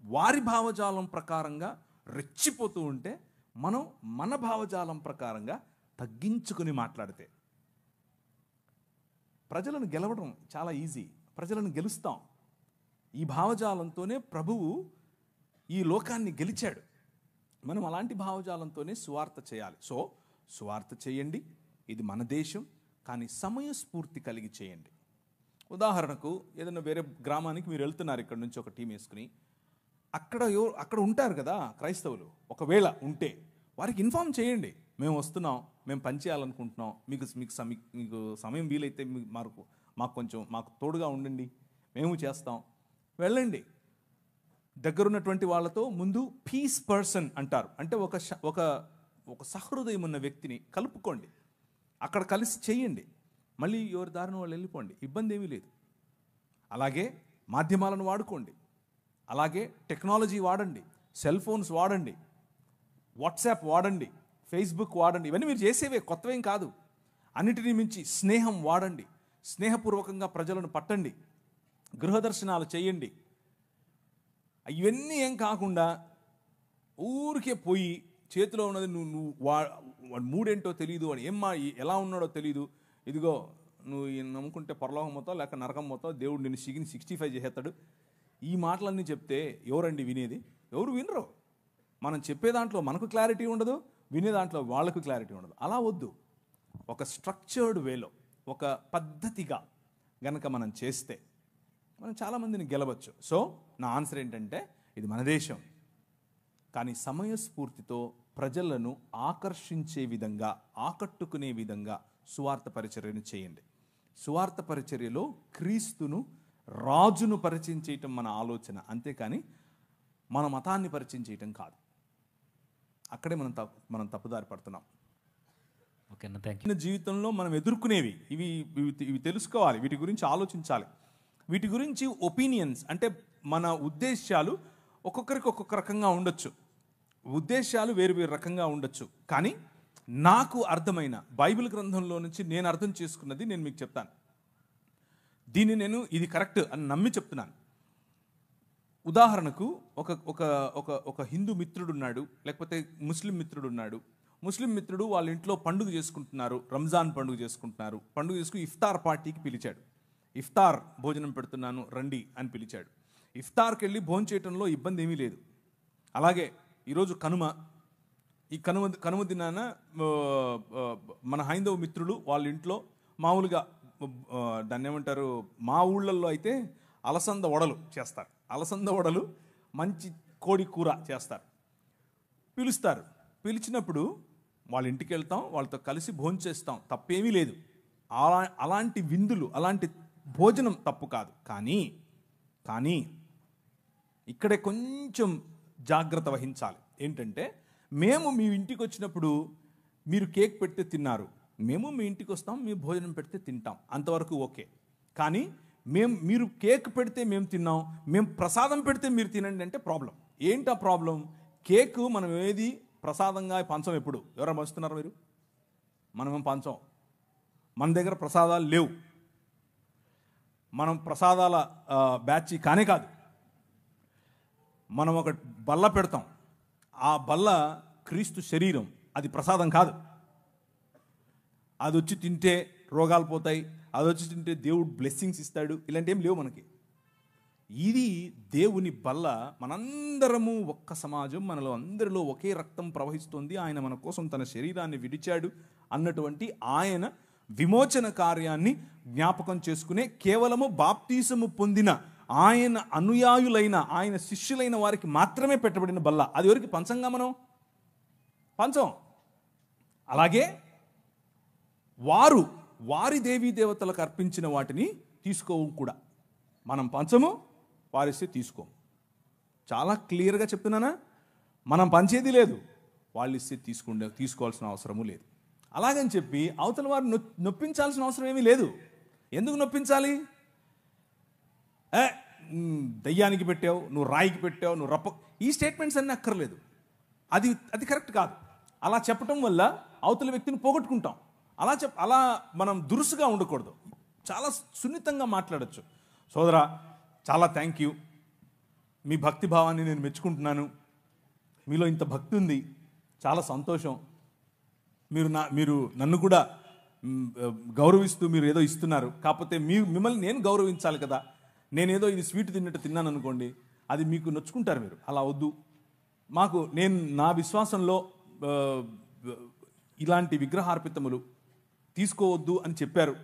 వారి భావజాలం ప్రకారంగా రెచ్చిపోతూ ఉంటే, మనం మన భావజాలం ప్రకారంగా తగ్గించుకుని మాట్లాడితే ప్రజలను గెలవడం చాలా ఈజీ. ప్రజలను గెలుస్తాం. ఈ భావజాలంతోనే ప్రభువు ఈ లోకాన్ని గెలిచాడు. మనం అలాంటి భావజాలంతోనే సువార్త చేయాలి. సో సువార్త చేయండి, ఇది మన దేశం, కానీ సమయస్ఫూర్తి కలిగి చేయండి. ఉదాహరణకు ఏదైనా వేరే గ్రామానికి మీరు వెళ్తున్నారు, ఇక్కడ నుంచి ఒక టీం వేసుకుని, అక్కడ ఉంటారు కదా క్రైస్తవులు. ఒకవేళ ఉంటే వారికి ఇన్ఫార్మ్ చేయండి, మేము వస్తున్నాం, మేము పనిచేయాలనుకుంటున్నాం, మీకు సమయం వీలైతే మాకు తోడుగా ఉండండి, మేము చేస్తాం, వెళ్ళండి. దగ్గరున్నటువంటి వాళ్ళతో ముందు పీస్ పర్సన్ అంటారు, అంటే ఒక సహృదయం ఉన్న వ్యక్తిని కలుపుకోండి, అక్కడ కలిసి చేయండి, మళ్ళీ ఎవరి దారిన వాళ్ళు వెళ్ళిపోండి, ఇబ్బంది ఏమీ లేదు. అలాగే మాధ్యమాలను వాడుకోండి, అలాగే టెక్నాలజీ వాడండి, సెల్ ఫోన్స్ వాడండి, వాట్సాప్ వాడండి, ఫేస్బుక్ వాడండి. ఇవన్నీ మీరు చేసేవే, కొత్తవేం కాదు. అన్నిటినీ మించి స్నేహం వాడండి, స్నేహపూర్వకంగా ప్రజలను పట్టండి, గృహదర్శనాలు చేయండి. ఇవన్నీ ఏం కాకుండా ఊరికే పోయి చేతిలో ఉన్నది నువ్వు వాడు మూడేంటో తెలియదు, వాడు ఎలా ఉన్నాడో తెలియదు, ఇదిగో నువ్వు నమ్ముకుంటే పరలోకం మొత్తం లేక నరకం మొత్తం, దేవుడు నిన్ను 65 చేసేస్తాడు, ఈ మాటలన్నీ చెప్తే ఎవరండి వినేది? ఎవరు వినరు. మనం చెప్పే దాంట్లో మనకు క్లారిటీ ఉండదు, వినే దాంట్లో వాళ్ళకు క్లారిటీ ఉండదు. అలా వద్దు. ఒక స్ట్రక్చర్డ్ వేలో, ఒక పద్ధతిగా గనక మనం చేస్తే మనం చాలామందిని గెలవచ్చు. సో నా ఆన్సర్ ఏంటంటే, ఇది మన దేశం, కానీ సమయస్ఫూర్తితో ప్రజలను ఆకర్షించే విధంగా, ఆకట్టుకునే విధంగా సువార్త పరిచర్యను చేయండి. సువార్త పరిచర్యలో క్రీస్తును, రాజును పరిచయం చేయటం మన ఆలోచన, అంతేకాని మన మతాన్ని పరిచయం చేయటం కాదు. అక్కడే మనం తప్పుదారి పడుతున్నాం. ఓకేనా, థ్యాంక్ యూ. జీవితంలో మనం ఎదుర్కొనేవి ఇవి తెలుసుకోవాలి, వీటి గురించి ఆలోచించాలి. వీటి గురించి ఒపీనియన్స్ అంటే మన ఉద్దేశాలు ఒక్కొక్కరికి ఒక్కొక్క రకంగా ఉండొచ్చు, ఉద్దేశాలు వేరు వేరు రకంగా ఉండొచ్చు. కానీ నాకు అర్థమైన బైబిల్ గ్రంథంలో నుంచి నేను అర్థం చేసుకున్నది నేను మీకు చెప్తాను. దీన్ని నేను ఇది కరెక్ట్ అని నమ్మి చెప్తున్నాను. ఉదాహరణకు ఒక హిందూ మిత్రుడు ఉన్నాడు, లేకపోతే ముస్లిం మిత్రుడు ఉన్నాడు. ముస్లిం మిత్రుడు వాళ్ళ ఇంట్లో పండుగ చేసుకుంటున్నారు, రంజాన్ పండుగ చేసుకుంటున్నారు. పండుగ చేసుకుని ఇఫ్తార్ పార్టీకి పిలిచాడు. ఇఫ్తార్ భోజనం పెడుతున్నాను రండి అని పిలిచాడు. ఇఫ్తార్కి వెళ్ళి భోజనం చేయడంలో ఇబ్బంది ఏమీ లేదు. అలాగే ఈరోజు కనుమ. ఈ కనుమ దినాన మన హైందవ మిత్రులు వాళ్ళ ఇంట్లో మామూలుగా దాన్ని ఏమంటారు, మా ఊళ్ళల్లో అయితే అలసంద వడలు చేస్తారు. అలసంద వడలు, మంచి కోడి కూర చేస్తారు. పిలుస్తారు. పిలిచినప్పుడు వాళ్ళ ఇంటికి వెళ్తాం, వాళ్ళతో కలిసి భోంచేస్తాం, తప్పేమీ లేదు. అలాంటి విందులు, అలాంటి భోజనం తప్పు కాదు. కానీ ఇక్కడే కొంచెం జాగ్రత్త వహించాలి. ఏంటంటే, మేము మీ ఇంటికి వచ్చినప్పుడు మీరు కేక్ పెడితే తిన్నారు, మేము మీ ఇంటికి వస్తాం, మీరు భోజనం పెడితే తింటాం, అంతవరకు ఓకే. కానీ మీరు కేక్ పెడితే మేము తిన్నాం, మేము ప్రసాదం పెడితే మీరు తినండి అంటే ప్రాబ్లం. ఏంటా ప్రాబ్లం? కేకు మనం ఏది ప్రసాదంగా పంచం. ఎప్పుడు ఎవరైనా పంచుతున్నారు మీరు? మనమేం పంచం. మన దగ్గర ప్రసాదాలు లేవు. మనం ప్రసాదాల బ్యాచ్ కానే కాదు. మనం ఒక బల్ల పెడతాం, ఆ బల్ల క్రీస్తు శరీరం, అది ప్రసాదం కాదు. అది వచ్చి తింటే రోగాలు పోతాయి, అది వచ్చి తింటే దేవుడు బ్లెస్సింగ్స్ ఇస్తాడు, ఇలాంటి ఏం లేవు మనకి. ఇది దేవుని బల్ల. మనందరము ఒక్క సమాజం, మనలో అందరిలో ఒకే రక్తం ప్రవహిస్తుంది. ఆయన మన కోసం తన శరీరాన్ని విడిచాడు అన్నటువంటి ఆయన విమోచన కార్యాన్ని జ్ఞాపకం చేసుకునే, కేవలము బాప్తీసము పొందిన ఆయన అనుయాయులైన, ఆయన శిష్యులైన వారికి మాత్రమే పెట్టబడిన బల్ల. అది ఎవరికి పంచంగా మనం పంచం. అలాగే వారి దేవీ దేవతలకు అర్పించిన వాటిని తీసుకోవు కూడా. మనం పంచము, వారిస్తే తీసుకోము. చాలా క్లియర్గా చెప్తున్నానా? మనం పంచేది లేదు, వాళ్ళు ఇస్తే తీసుకోవాల్సిన అవసరము లేదు. అలాగని చెప్పి అవతల వారు నొప్పించాల్సిన అవసరం ఏమీ లేదు. ఎందుకు నొప్పించాలి? దయ్యానికి పెట్టావు, నువ్వు రాయికి పెట్టావు, నువ్వు రప్ప, ఈ స్టేట్మెంట్స్ అన్నీ అక్కర్లేదు. అది కరెక్ట్ కాదు. అలా చెప్పటం వల్ల అవతల వ్యక్తిని పోగొట్టుకుంటాం. అలా మనం దురుసుగా ఉండకూడదు. చాలా సున్నితంగా మాట్లాడచ్చు. సోదరా, చాలా థ్యాంక్ యూ, మీ భక్తి భావాన్ని నేను మెచ్చుకుంటున్నాను, మీలో ఇంత భక్తి ఉంది, చాలా సంతోషం, మీరు నన్ను కూడా గౌరవిస్తూ మీరు ఏదో ఇస్తున్నారు, కాకపోతే మిమ్మల్ని నేను గౌరవించాలి కదా. నేనేదో ఇది స్వీట్ తిన్నట్టు తిన్నాను అనుకోండి, అది మీకు నొచ్చుకుంటారు మీరు. అలా వద్దు. నేను నా విశ్వాసంలో ఇలాంటి విగ్రహార్పితములు తీసుకోవద్దు అని చెప్పారు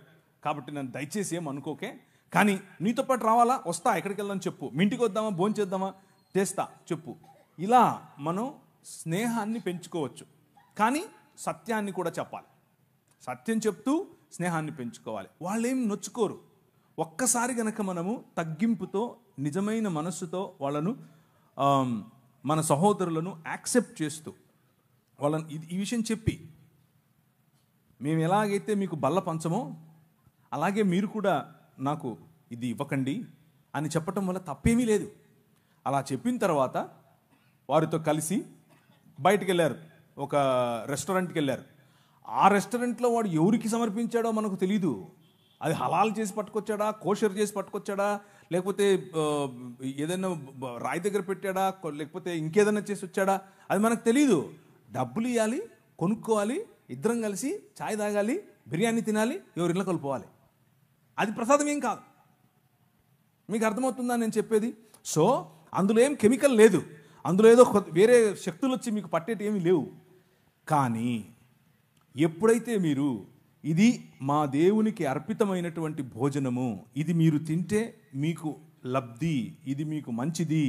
కాబట్టి నన్ను దయచేసి ఏం అనుకోకే. కానీ నీతో పాటు రావాలా, వస్తా, ఎక్కడికి వెళ్దాం చెప్పు, మీ ఇంటికి వద్దామా, భోంచేద్దామా, చేస్తా చెప్పు. ఇలా మనం స్నేహాన్ని పెంచుకోవచ్చు. కానీ సత్యాన్ని కూడా చెప్పాలి. సత్యం చెప్తూ స్నేహాన్ని పెంచుకోవాలి. వాళ్ళేం నొచ్చుకోరు. ఒక్కసారి గనక మనము తగ్గింపుతో, నిజమైన మనస్సుతో వాళ్ళను, మన సహోదరులను యాక్సెప్ట్ చేస్తూ వాళ్ళని ఈ విషయం చెప్పి, మేము ఎలాగైతే మీకు బల్ల పంచమో అలాగే మీరు కూడా నాకు ఇది ఇవ్వకండి అని చెప్పటం వల్ల తప్పేమీ లేదు. అలా చెప్పిన తర్వాత వారితో కలిసి బయటికి వెళ్ళారు, ఒక రెస్టారెంట్కి వెళ్ళారు. ఆ రెస్టారెంట్లో వాడు ఎవరికి సమర్పించాడో మనకు తెలీదు. అది హలాల్ చేసి పట్టుకొచ్చాడా, కోషర్ చేసి పట్టుకొచ్చాడా, లేకపోతే ఏదైనా రాయి దగ్గర పెట్టాడా, లేకపోతే ఇంకేదైనా చేసి వచ్చాడా, అది మనకు తెలీదు. డబ్బులు ఇవ్వాలి, కొనుక్కోవాలి, ఇద్దరం కలిసి ఛాయ్ తాగాలి, బిర్యానీ తినాలి, ఎవరిలో కలుపుకోవాలి. అది ప్రసాదం ఏం కాదు. మీకు అర్థమవుతుందా నేను చెప్పేది? సో అందులో ఏం కెమికల్ లేదు, అందులో ఏదో వేరే శక్తులు వచ్చి మీకు పట్టేటి ఏమీ లేవు. కానీ ఎప్పుడైతే మీరు ఇది మా దేవునికి అర్పితమైనటువంటి భోజనము, ఇది మీరు తింటే మీకు లబ్ధి, ఇది మీకు మంచిది,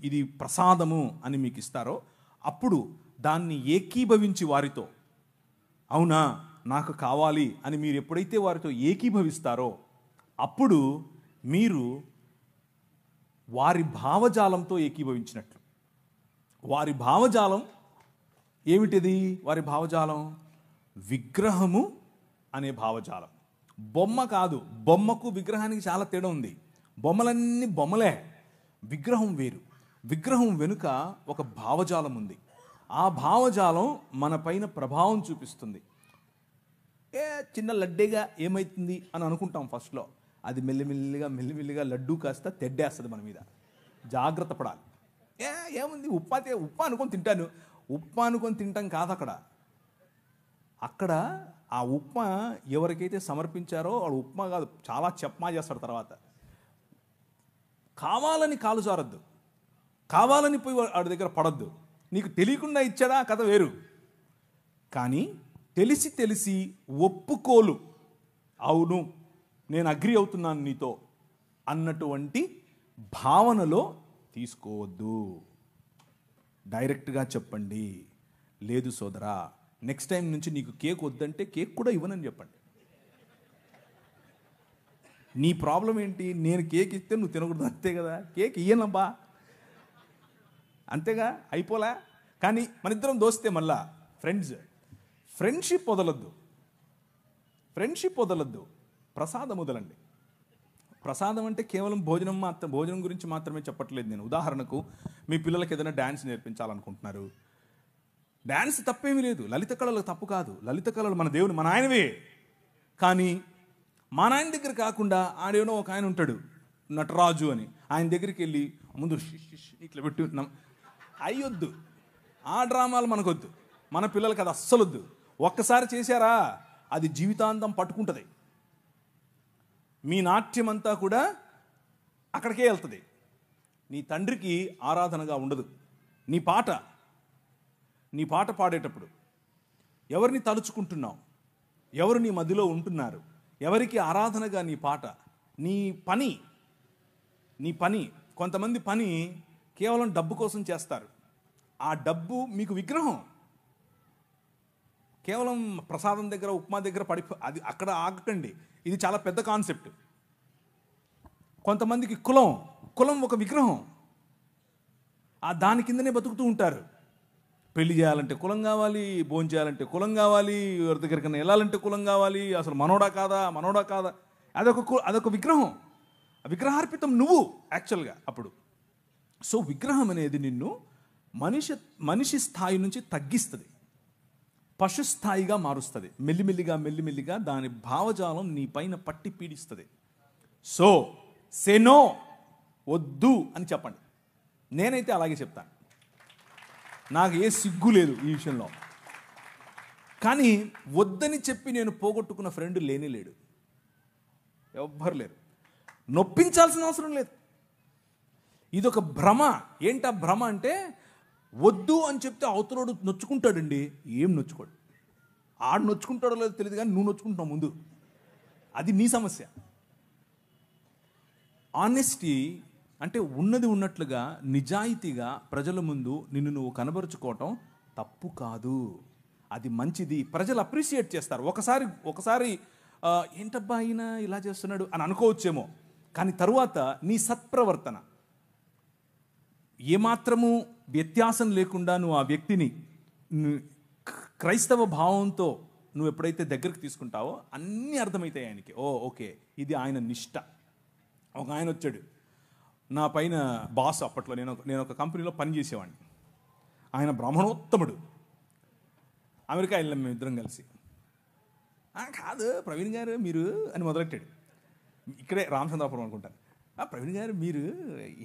ఇది ప్రసాదము అని మీకు ఇస్తారో, అప్పుడు దాన్ని ఏకీభవించి వారితో, అవునా నాకు కావాలి అని మీరు ఎప్పుడైతే వారితో ఏకీభవిస్తారో, అప్పుడు మీరు వారి భావజాలంతో ఏకీభవించినట్లు. వారి భావజాలం ఏమిటిది? వారి భావజాలం విగ్రహము అనే భావజాలం. బొమ్మ కాదు. బొమ్మకు విగ్రహానికి చాలా తేడా ఉంది. బొమ్మలన్నీ బొమ్మలే, విగ్రహం వేరు. విగ్రహం వెనుక ఒక భావజాలం ఉంది. ఆ భావజాలం మన పైన ప్రభావం చూపిస్తుంది. చిన్న లడ్డేగా ఏమవుతుంది అని అనుకుంటాం ఫస్ట్లో. అది మెల్లిమెల్లిగా లడ్డూ కాస్త తెడ్డేస్తుంది మన మీద. జాగ్రత్త పడాలి. ఏముంది, ఉప్మా అనుకొని తింటాను. ఉప్మా అనుకొని తింటాం కాదు. అక్కడ ఆ ఉప్మా ఎవరికైతే సమర్పించారో వాడు ఉప్మా కాదు, చాలా చెప్మా చేస్తాడు. తర్వాత కావాలని కాలు జారద్దు. కావాలని పోయి వాడి దగ్గర పడద్దు. నీకు తెలియకుండా ఇచ్చాడా కథ వేరు, కానీ తెలిసి ఒప్పుకోలు, అవును నేను అగ్రి అవుతున్నాను నీతో అన్నటువంటి భావనలో తీసుకోవద్దు. డైరెక్ట్గా చెప్పండి, లేదు సోదరా నెక్స్ట్ టైం నుంచి నీకు కేక్ వద్దంటే కేక్ కూడా ఇవ్వనని చెప్పండి. నీ ప్రాబ్లం ఏంటి? నేను కేక్ ఇస్తే నువ్వు తినకూడదు, అంతే కదా. కేక్ ఇయ్యనబ్బా, అంతేగా, అయిపోలే. కానీ మన ఇద్దరం దోస్తే మళ్ళా ఫ్రెండ్షిప్ వదలద్దు, ప్రసాదం వదలండి. ప్రసాదం అంటే కేవలం భోజనం గురించి మాత్రమే చెప్పట్లేదు నేను. ఉదాహరణకు మీ పిల్లలకి ఏదైనా డ్యాన్స్ నేర్పించాలనుకుంటున్నారు. డ్యాన్స్ తప్పేమీ లేదు, లలిత కళలు తప్పు కాదు. లలిత కళలు మన దేవుని, మన ఆయనవే. కానీ మా నాయన దగ్గర కాకుండా ఆడేనో ఒక ఆయన ఉంటాడు నటరాజు అని, ఆయన దగ్గరికి వెళ్ళి ముందు ఇట్లా పెట్టి అయ్యొద్దు. ఆ డ్రామాలు మనకొద్దు, మన పిల్లలకి అది అస్సలు వద్దు. ఒక్కసారి చేశారా అది జీవితాంతం పట్టుకుంటుంది. మీ నాట్యం అంతా కూడా అక్కడికే వెళ్తుంది. నీ తండ్రికి ఆరాధనగా ఉండదు. నీ పాట పాడేటప్పుడు ఎవరిని తలుచుకుంటున్నావు, ఎవరు నీ మధ్యలో ఉంటున్నారు, ఎవరికి ఆరాధనగా నీ పాట, నీ పని. కొంతమంది పని కేవలం డబ్బు కోసం చేస్తారు. ఆ డబ్బు మీకు విగ్రహం. కేవలం ప్రసాదం దగ్గర, ఉప్మా దగ్గర అది అక్కడ ఆగకండి. ఇది చాలా పెద్ద కాన్సెప్ట్. కొంతమందికి కులం ఒక విగ్రహం. దాని కిందనే బతుకుతూ ఉంటారు. పెళ్లి చేయాలంటే కులం కావాలి, భోజనం చేయాలంటే కులం కావాలి, ఎవరి దగ్గరికైనా వెళ్ళాలంటే కులం కావాలి. అసలు మనోడా కాదా అదొక విగ్రహం. విగ్రహార్పితం నువ్వు యాక్చువల్గా అప్పుడు. సో విగ్రహం అనేది నిన్ను మనిషి స్థాయి నుంచి తగ్గిస్తుంది, పశు స్థాయిగా మారుస్తుంది. మెల్లిమెల్లిగా దాని భావజాలం నీ పైన పట్టి పీడిస్తుంది. సో సెనో, వద్దు అని చెప్పండి. నేనైతే అలాగే చెప్తాను, నాకు ఏ సిగ్గు లేదు ఈ విషయంలో. కానీ వద్దని చెప్పి నేను పోగొట్టుకున్న ఫ్రెండ్ లేడు, ఎవ్వరు లేరు. నొప్పించాల్సిన అవసరం లేదు. ఇదొక భ్రమ. ఏంటా భ్రమ అంటే, వద్దు అని చెప్తే అవతలోడు నొచ్చుకుంటాడండి. ఏం నొచ్చుకోడు, ఆడు నొచ్చుకుంటాడో లేదో తెలియదు, కానీ నువ్వు నొచ్చుకుంటున్నావు ముందు. అది నీ సమస్య. ఆనెస్టీ అంటే ఉన్నది ఉన్నట్లుగా నిజాయితీగా ప్రజల ముందు నిన్ను నువ్వు కనబరుచుకోవటం తప్పు కాదు, అది మంచిది. ప్రజలు అప్రిషియేట్ చేస్తారు. ఒకసారి ఏంటబ్బా ఆయన ఇలా చేస్తున్నాడు అని అనుకోవచ్చేమో, కానీ తరువాత నీ సత్ప్రవర్తన ఏమాత్రము వ్యత్యాసం లేకుండా నువ్వు ఆ వ్యక్తిని క్రైస్తవ భావంతో నువ్వు ఎప్పుడైతే దగ్గరికి తీసుకుంటావో అన్నీ అర్థమవుతాయి ఆయనకి. ఓకే ఇది ఆయన నిష్ట. ఒక ఆయన వచ్చాడు నా పైన, బాస్. అప్పట్లో నేను ఒక కంపెనీలో పనిచేసేవాడిని. ఆయన బ్రాహ్మణోత్తముడు. అమెరికా వెళ్ళాం మేమిద్దరం కలిసి. కాదు ప్రవీణ్ గారు మీరు అని మొదలెట్టాడు. ఇక్కడే రామచంద్రాపురం అనుకుంటాను. ప్రవీణ్ గారు మీరు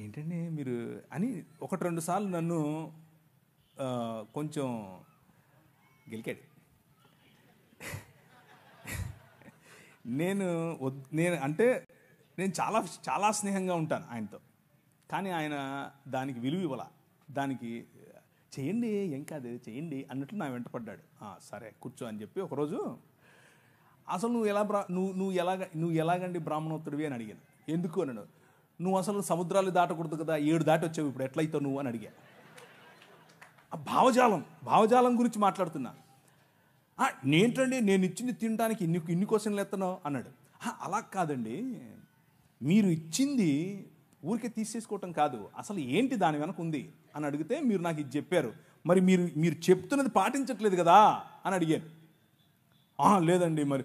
ఏంటండి మీరు అని 1-2 సార్లు నన్ను కొంచెం గెలికాడు. నేను చాలా చాలా స్నేహంగా ఉంటాను ఆయనతో, కానీ ఆయన దానికి విలువ ఇవ్వాల. దానికి చేయండి ఏం కాదు చేయండి అన్నట్లు నా వెంట పడ్డాడు. సరే కూర్చో అని చెప్పి ఒకరోజు, అసలు నువ్వు ఎలాగండి బ్రాహ్మణోత్తరువి అని అడిగాను. ఎందుకు అన్నాడు. నువ్వు అసలు సముద్రాలు దాటకూడదు కదా, 7 దాటి వచ్చావు, ఇప్పుడు ఎట్లయితావు నువ్వు అని అడిగా. భావజాలం గురించి మాట్లాడుతున్నా. నేంటండి నేను ఇచ్చింది తినడానికి ఇన్ని క్వశ్చన్లు ఎత్తనావు అన్నాడు. అలా కాదండి, మీరు ఇచ్చింది ఊరికే తీసేసుకోవటం కాదు, అసలు ఏంటి దాని వెనక ఉంది అని అడిగితే మీరు నాకు ఇది చెప్పారు, మరి మీరు చెప్తున్నది పాటించట్లేదు కదా అని అడిగాను. లేదండి మరి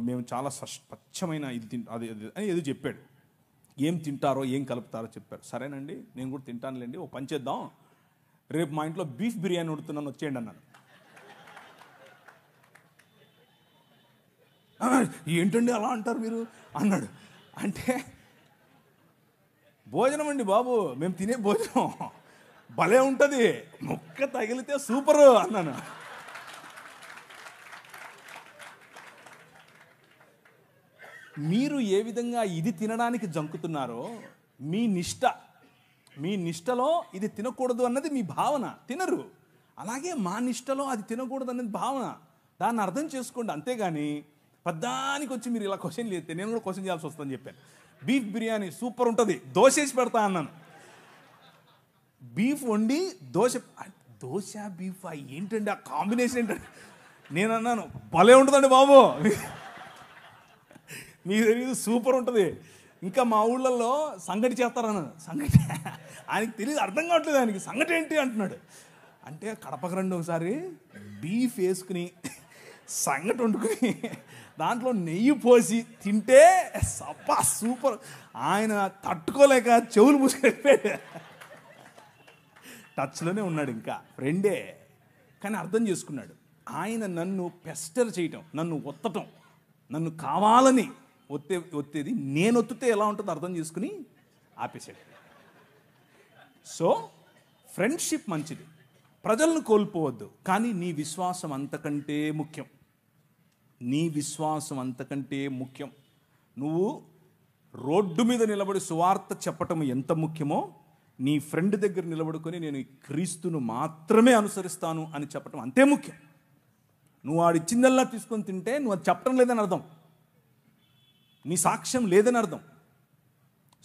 మేము చాలా స్వచ్ఛమైన ఇది అది అని ఏదో చెప్పాడు. ఏం తింటారో ఏం కలుపుతారో చెప్పారు. సరేనండి నేను కూడా తింటానులేండి, ఓ పని చేద్దాం, రేపు మా ఇంట్లో బీఫ్ బిర్యానీ ఉడుతున్నాను వచ్చేయండి అన్నాను. ఏంటండి అలా అంటారు మీరు అన్నాడు. అంటే భోజనం అండి బాబు, మేము తినే భోజనం భలే ఉంటుంది, ముక్క తగిలితే సూపరు అన్నాను. మీరు ఏ విధంగా ఇది తినడానికి జంకుతున్నారో మీ నిష్ట, మీ నిష్టలో ఇది తినకూడదు అన్నది మీ భావన, తినరు. అలాగే మా నిష్టలో అది తినకూడదు అన్నది భావన, దాన్ని అర్థం చేసుకోండి. అంతేగాని పద్దానికి వచ్చి మీరు ఇలా క్వశ్చన్ చేస్తే నేను కూడా క్వశ్చన్ చేయాల్సి వస్తుందని చెప్పాను. బీఫ్ బిర్యానీ సూపర్ ఉంటుంది, దోశ వేసి పెడతా అన్నాను. బీఫ్ వండి దోశ బీఫ్ ఏంటండి ఆ కాంబినేషన్ ఏంటంటే, నేను అన్నాను భలే ఉంటుందండి బాబు, మీకు తెలియదు సూపర్ ఉంటుంది. ఇంకా మా ఊళ్ళల్లో సంగటి చేస్తారన్నాను. సంగటి ఆయనకి తెలియదు, అర్థం కావట్లేదు ఆయనకి, సంగటి ఏంటి అంటున్నాడు. అంటే కడపకు రండి ఒకసారి, బీఫ్ వేసుకుని సంగటి వండుకుని దాంట్లో నెయ్యి పోసి తింటే సబ్బా సూపర్. ఆయన తట్టుకోలేక చెవులు మూసుకెళ్ళిపోయాడు. టచ్లోనే ఉన్నాడు, ఇంకా ఫ్రెండే, కానీ అర్థం చేసుకున్నాడు. ఆయన నన్ను పెస్టర్ చేయటం, నన్ను ఒత్తటం, నన్ను కావాలని ఒత్తేది నేను ఒత్తితే ఎలా ఉంటుందో అర్థం చేసుకుని ఆపేసాడు. సో ఫ్రెండ్షిప్ మంచిది, ప్రజలను కోల్పోవద్దు, కానీ నీ విశ్వాసం అంతకంటే ముఖ్యం. నీ విశ్వాసం అంతకంటే ముఖ్యం. నువ్వు రోడ్డు మీద నిలబడి సువార్త చెప్పటం ఎంత ముఖ్యమో, నీ ఫ్రెండ్ దగ్గర నిలబడుకొని నేను ఈ క్రీస్తును మాత్రమే అనుసరిస్తాను అని చెప్పటం అంతే ముఖ్యం. నువ్వు వాడిచ్చిందల్లా తీసుకొని తింటే నువ్వు అది చెప్పడం లేదని అర్థం, నీ సాక్ష్యం లేదని అర్థం.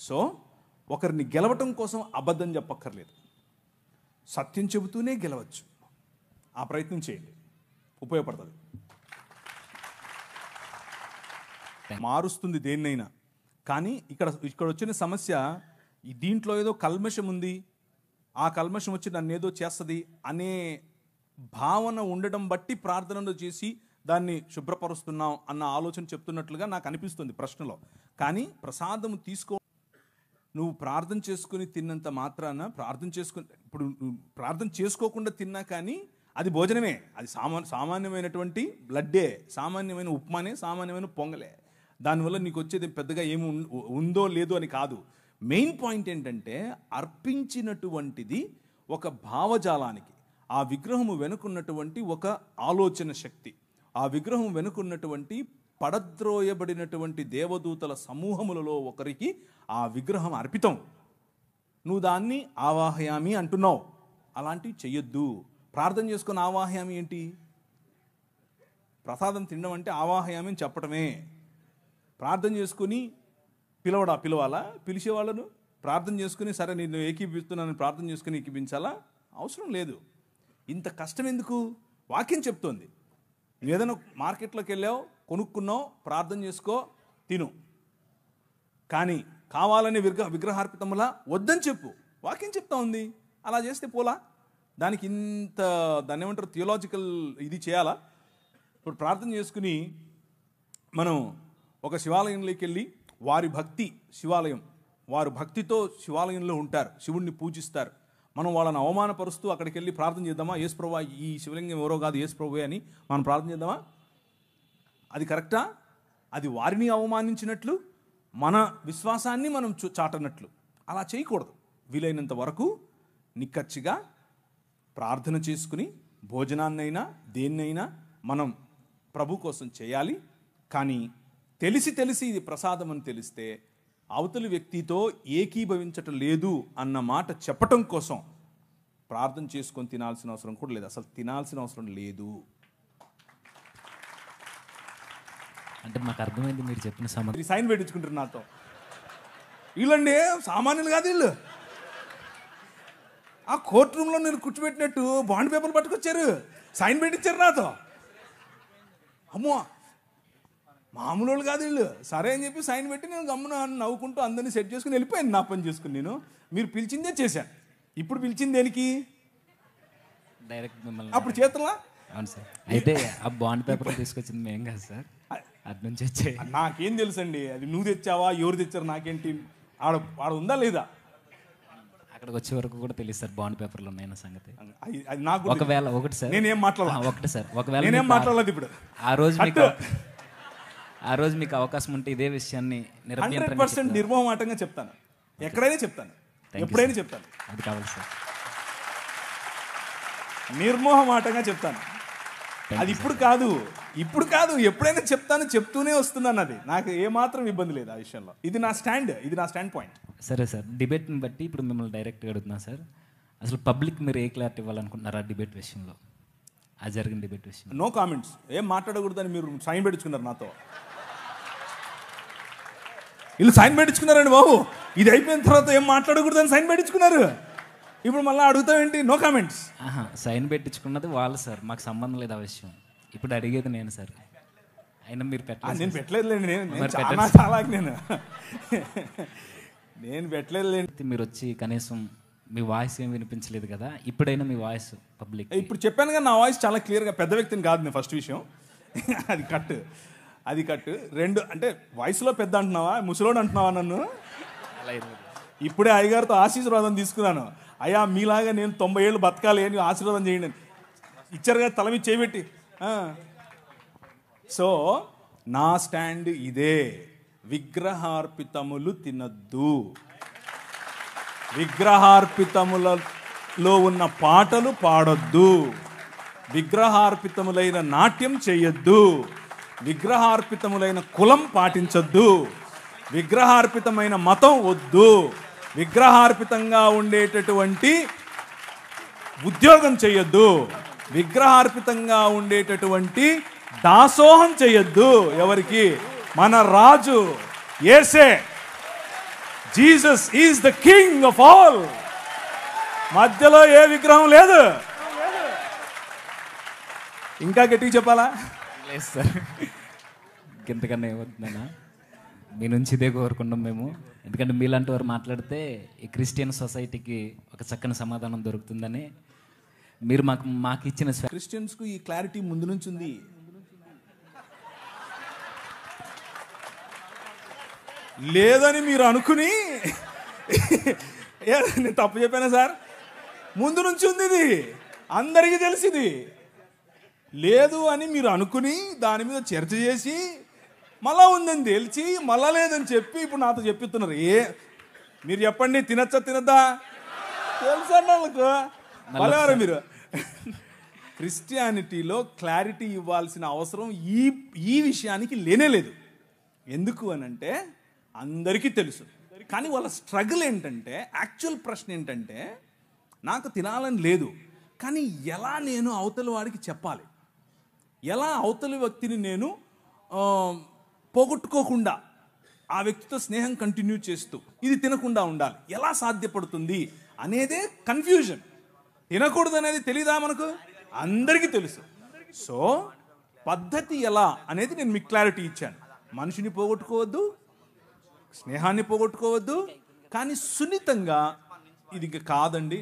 సో ఒకరిని గెలవటం కోసం అబద్ధం చెప్పక్కర్లేదు, సత్యం చెబుతూనే గెలవచ్చు. ఆ ప్రయత్నం చేయండి, ఉపయోగపడుతుంది, మారుస్తుంది దేన్నైనా. కానీ ఇక్కడ వచ్చిన సమస్య, దీంట్లో ఏదో కల్మషం ఉంది, ఆ కల్మషం వచ్చి నన్ను ఏదో చేస్తుంది అనే భావన ఉండడం బట్టి ప్రార్థనలు చేసి దాన్ని శుభ్రపరుస్తున్నాం అన్న ఆలోచన చెప్తున్నట్లుగా నాకు అనిపిస్తుంది ప్రశ్నలో. కానీ ప్రసాదం నువ్వు ప్రార్థన చేసుకుని తిన్నంత మాత్రాన ఇప్పుడు ప్రార్థన చేసుకోకుండా తిన్నా కానీ అది భోజనమే, అది సామాన్యమైనటువంటి బ్లడ్డే, సామాన్యమైన ఉప్మానే, సామాన్యమైన పొంగలే. దానివల్ల నీకు వచ్చేది పెద్దగా ఏమి ఉందో లేదో అని కాదు. మెయిన్ పాయింట్ ఏంటంటే అర్పించినటువంటిది ఒక భావజాలానికి, ఆ విగ్రహము వెనుకున్నటువంటి ఒక ఆలోచన శక్తి, ఆ విగ్రహం వెనుకున్నటువంటి పడద్రోయబడినటువంటి దేవదూతల సమూహములలో ఒకరికి ఆ విగ్రహం అర్పితం. నువ్వు దాన్ని ఆవాహయామి అంటున్నావు, అలాంటివి చెయ్యొద్దు. ప్రార్థన చేసుకుని ఆవాహయామి ఏంటి? ప్రసాదం తినడం అంటే ఆవాహయామి అని చెప్పటమే. ప్రార్థన చేసుకుని పిలవాలా? పిలిచేవాళ్ళను ప్రార్థన చేసుకుని సరే నేను ఏకీపిస్తున్నాను ప్రార్థన చేసుకుని ఏకీపించాలా? అవసరం లేదు. ఇంత కష్టం ఎందుకు? వాక్యం చెప్తోంది. నువ్వు ఏదైనా మార్కెట్లోకి వెళ్ళావు, కొనుక్కున్నావు, ప్రార్థన చేసుకో, తిను. కానీ కావాలని విగ్రహార్పితములా వద్దని చెప్పు, వాక్యం చెప్తా ఉంది. అలా చేస్తే పోలా? దానికి దాన్ని ఏమంటారు, థియోలాజికల్ ఇది చేయాలా? ఇప్పుడు ప్రార్థన చేసుకుని మనం ఒక శివాలయంలోకి వెళ్ళి, వారి భక్తి శివాలయం, వారు భక్తితో శివాలయంలో ఉంటారు, శివుణ్ణి పూజిస్తారు. మనం వాళ్ళని అవమానపరుస్తూ అక్కడికి వెళ్ళి ప్రార్థన చేద్దామా? యేసు ప్రభువా, ఈ శివలింగం ఎవరో కాదు, యేసు ప్రభువే అని మనం ప్రార్థన చేద్దామా? అది కరెక్టా? అది వారిని అవమానించినట్లు, మన విశ్వాసాన్ని మనం చాటనట్లు. అలా చేయకూడదు. వీలైనంత వరకు నిక్కచ్చిగా ప్రార్థన చేసుకుని భోజనాన్నైనా దేన్నైనా మనం ప్రభు కోసం చేయాలి. కానీ తెలిసి ఇది ప్రసాదం అని తెలిస్తే అవతలి వ్యక్తితో ఏకీభవించటం లేదు అన్న మాట చెప్పటం కోసం ప్రార్థన చేసుకొని తినాల్సిన అవసరం కూడా లేదు. అసలు తినాల్సిన అవసరం లేదు. అంటే మాకు అర్థమైంది మీరు చెప్పిన సమాధానం. సైన్ పెట్టించుకుంటారు నాతో. వీళ్ళండి సామాన్యులు కాదు, వీళ్ళు ఆ కోర్టు రూమ్లో నేను కూర్చోబెట్టినట్టు బాండ్ పేపర్లు పట్టుకొచ్చారు, సైన్ పెట్టించారు నాతో. అమ్మో, మామూలు వాళ్ళు కాదు వీళ్ళు. సరే అని చెప్పి సైన్ పెట్టి నేను గమ్మున నవ్వుకుంటూ అందరినీ సెట్ చేసుకుని వెళ్ళిపోయాను. నా పని చేసుకుని నేను మీరు పిలిచిందే చేశాను. ఇప్పుడు పిలిచింది దేనికి? డైరెక్ట్ మిమ్మల్ని. అప్పుడు చేతులా? అవును సార్. అయితే ఆ బాండ్ పేపర్ తీసుకొచ్చింది మేము కాదు సార్, అటు నుంచి వచ్చాయి. నాకేం తెలుసండి, అది నువ్వు తెచ్చావా ఎవరు తెచ్చారు నాకేంటి? ఆడ ఉందా లేదా? అక్కడికి వచ్చే వరకు కూడా తెలియదు సార్ బాండ్ పేపర్లు ఉన్నాయన్న సంగతి. అది నాకు ఒకవేళ ఒకటి సార్, నేనేం మాట్లాడాలి? ఒకటి సార్, ఒకవేళ నేనేం మాట్లాడలేదు. ఇప్పుడు ఆ రోజు మీకు అవకాశం ఉంటే ఇదే విషయాన్ని 100% నిర్మోహమాటంగా చెప్తాను. ఎక్కడైనా చెప్తాను, ఎప్పుడైనా చెప్తాను. అది కావాలి సార్, నిర్మోహమాటంగా చెప్తాను. అది ఇప్పుడు కాదు, ఇప్పుడు కాదు, ఎప్పుడైనా చెప్తాను, చెప్తూనే వస్తున్నాను. అది నాకు ఏమాత్రం ఇబ్బంది లేదు ఆ విషయంలో. ఇది నా స్టాండ్ పాయింట్. సరే సార్, డిబేట్ని బట్టి ఇప్పుడు మిమ్మల్ని డైరెక్ట్గా అడుగుతున్నా సార్. అసలు పబ్లిక్ మీరు ఏ క్లారిటీ ఇవ్వాలనుకుంటున్నారు ఆ డిబేట్ విషయంలో, ఆ జరిగిన డిబేట్ విషయంలో? No comments. ఏం మాట్లాడకూడదని మీరు సైన్ పెట్టించుకున్నారు నాతో. వీళ్ళు సైన్ పెట్టించుకున్నారండి బాబు. ఇది అయిపోయిన తర్వాత ఏం మాట్లాడకూడదని సైన్ పెట్టించుకున్నారు. ఇప్పుడు మళ్ళీ అడుగుతావేంటి? No comments. సైన్ పెట్టించుకున్నది వాళ్ళు సార్, మాకు సంబంధం లేదు ఆ విషయం. ఇప్పుడు అడిగేది నేను సార్. అయినా మీరు పెట్టలేదు. నేను పెట్టలేదులేండి. నేను పెట్టలేదులేండి. మీరు వచ్చి కనీసం మీ వాయిస్ ఏం వినిపించలేదు కదా, ఇప్పుడైనా మీ వాయిస్ పబ్లిక్. ఇప్పుడు చెప్పాను కదా, నా వాయిస్ చాలా క్లియర్గా, పెద్ద వ్యక్తిని కాదు నేను. ఫస్ట్ విషయం అది కట్. రెండు అంటే వయసులో పెద్ద అంటున్నావా, ముసలోడు అంటున్నావా నన్ను? ఇప్పుడే అయ్యగారితో ఆశీర్వాదం తీసుకున్నాను. అయ్యా మీలాగా నేను 90 ఏళ్ళు బతకాలి అని ఆశీర్వాదం చేయండి అని ఇచ్చారు కదా, తల మీద చేయబెట్టి. సో నా స్టాండ్ ఇదే, విగ్రహార్పితములు తినద్దు, విగ్రహార్పితములలో ఉన్న పాటలు పాడొద్దు, విగ్రహార్పితములైన నాట్యం చేయొద్దు, విగ్రహార్పితములైన కులం పాటించొద్దు, విగ్రహార్పితమైన మతం వద్దు, విగ్రహార్పితంగా ఉండేటటువంటి ఉద్యోగం చేయొద్దు, విగ్రహార్పితంగా ఉండేటటువంటి దాసోహం చేయొద్దు. ఎవరికి? మన రాజు యేసే. Jesus is the king of all. మధ్యలో ఏ విగ్రహం లేదు. ఇంకా గట్టిగా చెప్పాలా? లేదు సార్, ఇంతకన్నా ఏమవుతుందన్నా, మీ నుంచి ఇదే కోరుకున్నాం మేము. ఎందుకంటే మీలాంటి వారు మాట్లాడితే ఈ క్రిస్టియన్ సొసైటీకి ఒక చక్కని సమాధానం దొరుకుతుందని మీరు మాకు ఇచ్చిన. క్రిస్టియన్స్కు ఈ క్లారిటీ ముందు నుంచి ఉంది. లేదని మీరు అనుకుని నేను తప్పు చెప్పానా సార్? ముందు నుంచి ఉంది, ఇది అందరికీ తెలిసింది. లేదు అని మీరు అనుకుని దాని మీద చర్చ చేసి మళ్ళా ఉందని తెలిసి మళ్ళా లేదని చెప్పి ఇప్పుడు నాతో చెప్పిస్తున్నారు. మీరు చెప్పండి, తినచ్చా తినద్దా? తెలుసా వాళ్ళకు? మళ్ళీ మీరు క్రిస్టియానిటీలో క్లారిటీ ఇవ్వాల్సిన అవసరం ఈ విషయానికి లేనే లేదు. ఎందుకు అనంటే అందరికీ తెలుసు. కానీ వాళ్ళ స్ట్రగుల్ ఏంటంటే, యాక్చువల్ ప్రశ్న ఏంటంటే, నాకు తినాలని లేదు కానీ ఎలా నేను అవతలి వాడికి చెప్పాలి, ఎలా అవతలి వ్యక్తిని నేను పోగొట్టుకోకుండా ఆ వ్యక్తితో స్నేహం కంటిన్యూ చేస్తూ ఇది తినకుండా ఉండాలి, ఎలా సాధ్యపడుతుంది అనేదే కన్ఫ్యూజన్. తినకూడదు అనేది తెలీదా మనకు? అందరికీ తెలుసు. సో పద్ధతి ఎలా అనేది నేను మీకు క్లారిటీ ఇచ్చాను. మనిషిని పోగొట్టుకోవద్దు, స్నేహాన్ని పోగొట్టుకోవద్దు, కానీ సున్నితంగా ఇది కాదండి,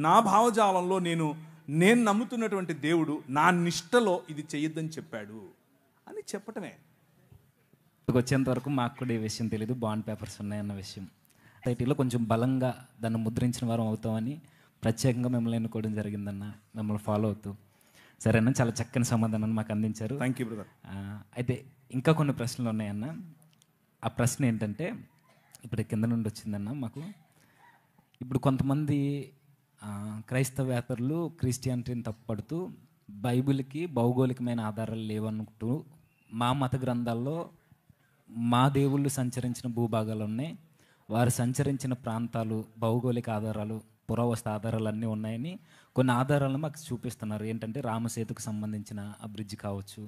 నా భావజాలంలో నేను నమ్ముతున్నటువంటి దేవుడు నా నిష్టలో ఇది చెయ్యొద్దని చెప్పాడు అని చెప్పటమే. వచ్చేంత వరకు మాకు కూడా ఈ విషయం తెలీదు, బాండ్ పేపర్స్ ఉన్నాయన్న విషయం. సొసైటీలో కొంచెం బలంగా దాన్ని ముద్రించిన వారం అవుతామని ప్రత్యేకంగా మిమ్మల్ని ఎన్నుకోవడం జరిగిందన్న, మిమ్మల్ని ఫాలో అవుతూ. సరేనా, చాలా చక్కని సమాధానాన్ని మాకు అందించారు. Thank you brother. అయితే ఇంకా కొన్ని ప్రశ్నలు ఉన్నాయన్న. ఆ ప్రశ్న ఏంటంటే, ఇప్పుడు కింద నుండి వచ్చిందన్న మాకు. ఇప్పుడు కొంతమంది క్రైస్తవేతరులు క్రిస్టియానిటీని తప్పుపడుతూ బైబిల్కి భౌగోళికమైన ఆధారాలు లేవనుకుంటూ మా మత గ్రంథాల్లో మా దేవుళ్ళు సంచరించిన భూభాగాలు ఉన్నాయి, వారు సంచరించిన ప్రాంతాలు భౌగోళిక ఆధారాలు పురావస్తు ఆధారాలు అన్నీ ఉన్నాయని కొన్ని ఆధారాలను మాకు చూపిస్తున్నారు. ఏంటంటే రామసేతుకు సంబంధించిన ఆ బ్రిడ్జ్ కావచ్చు,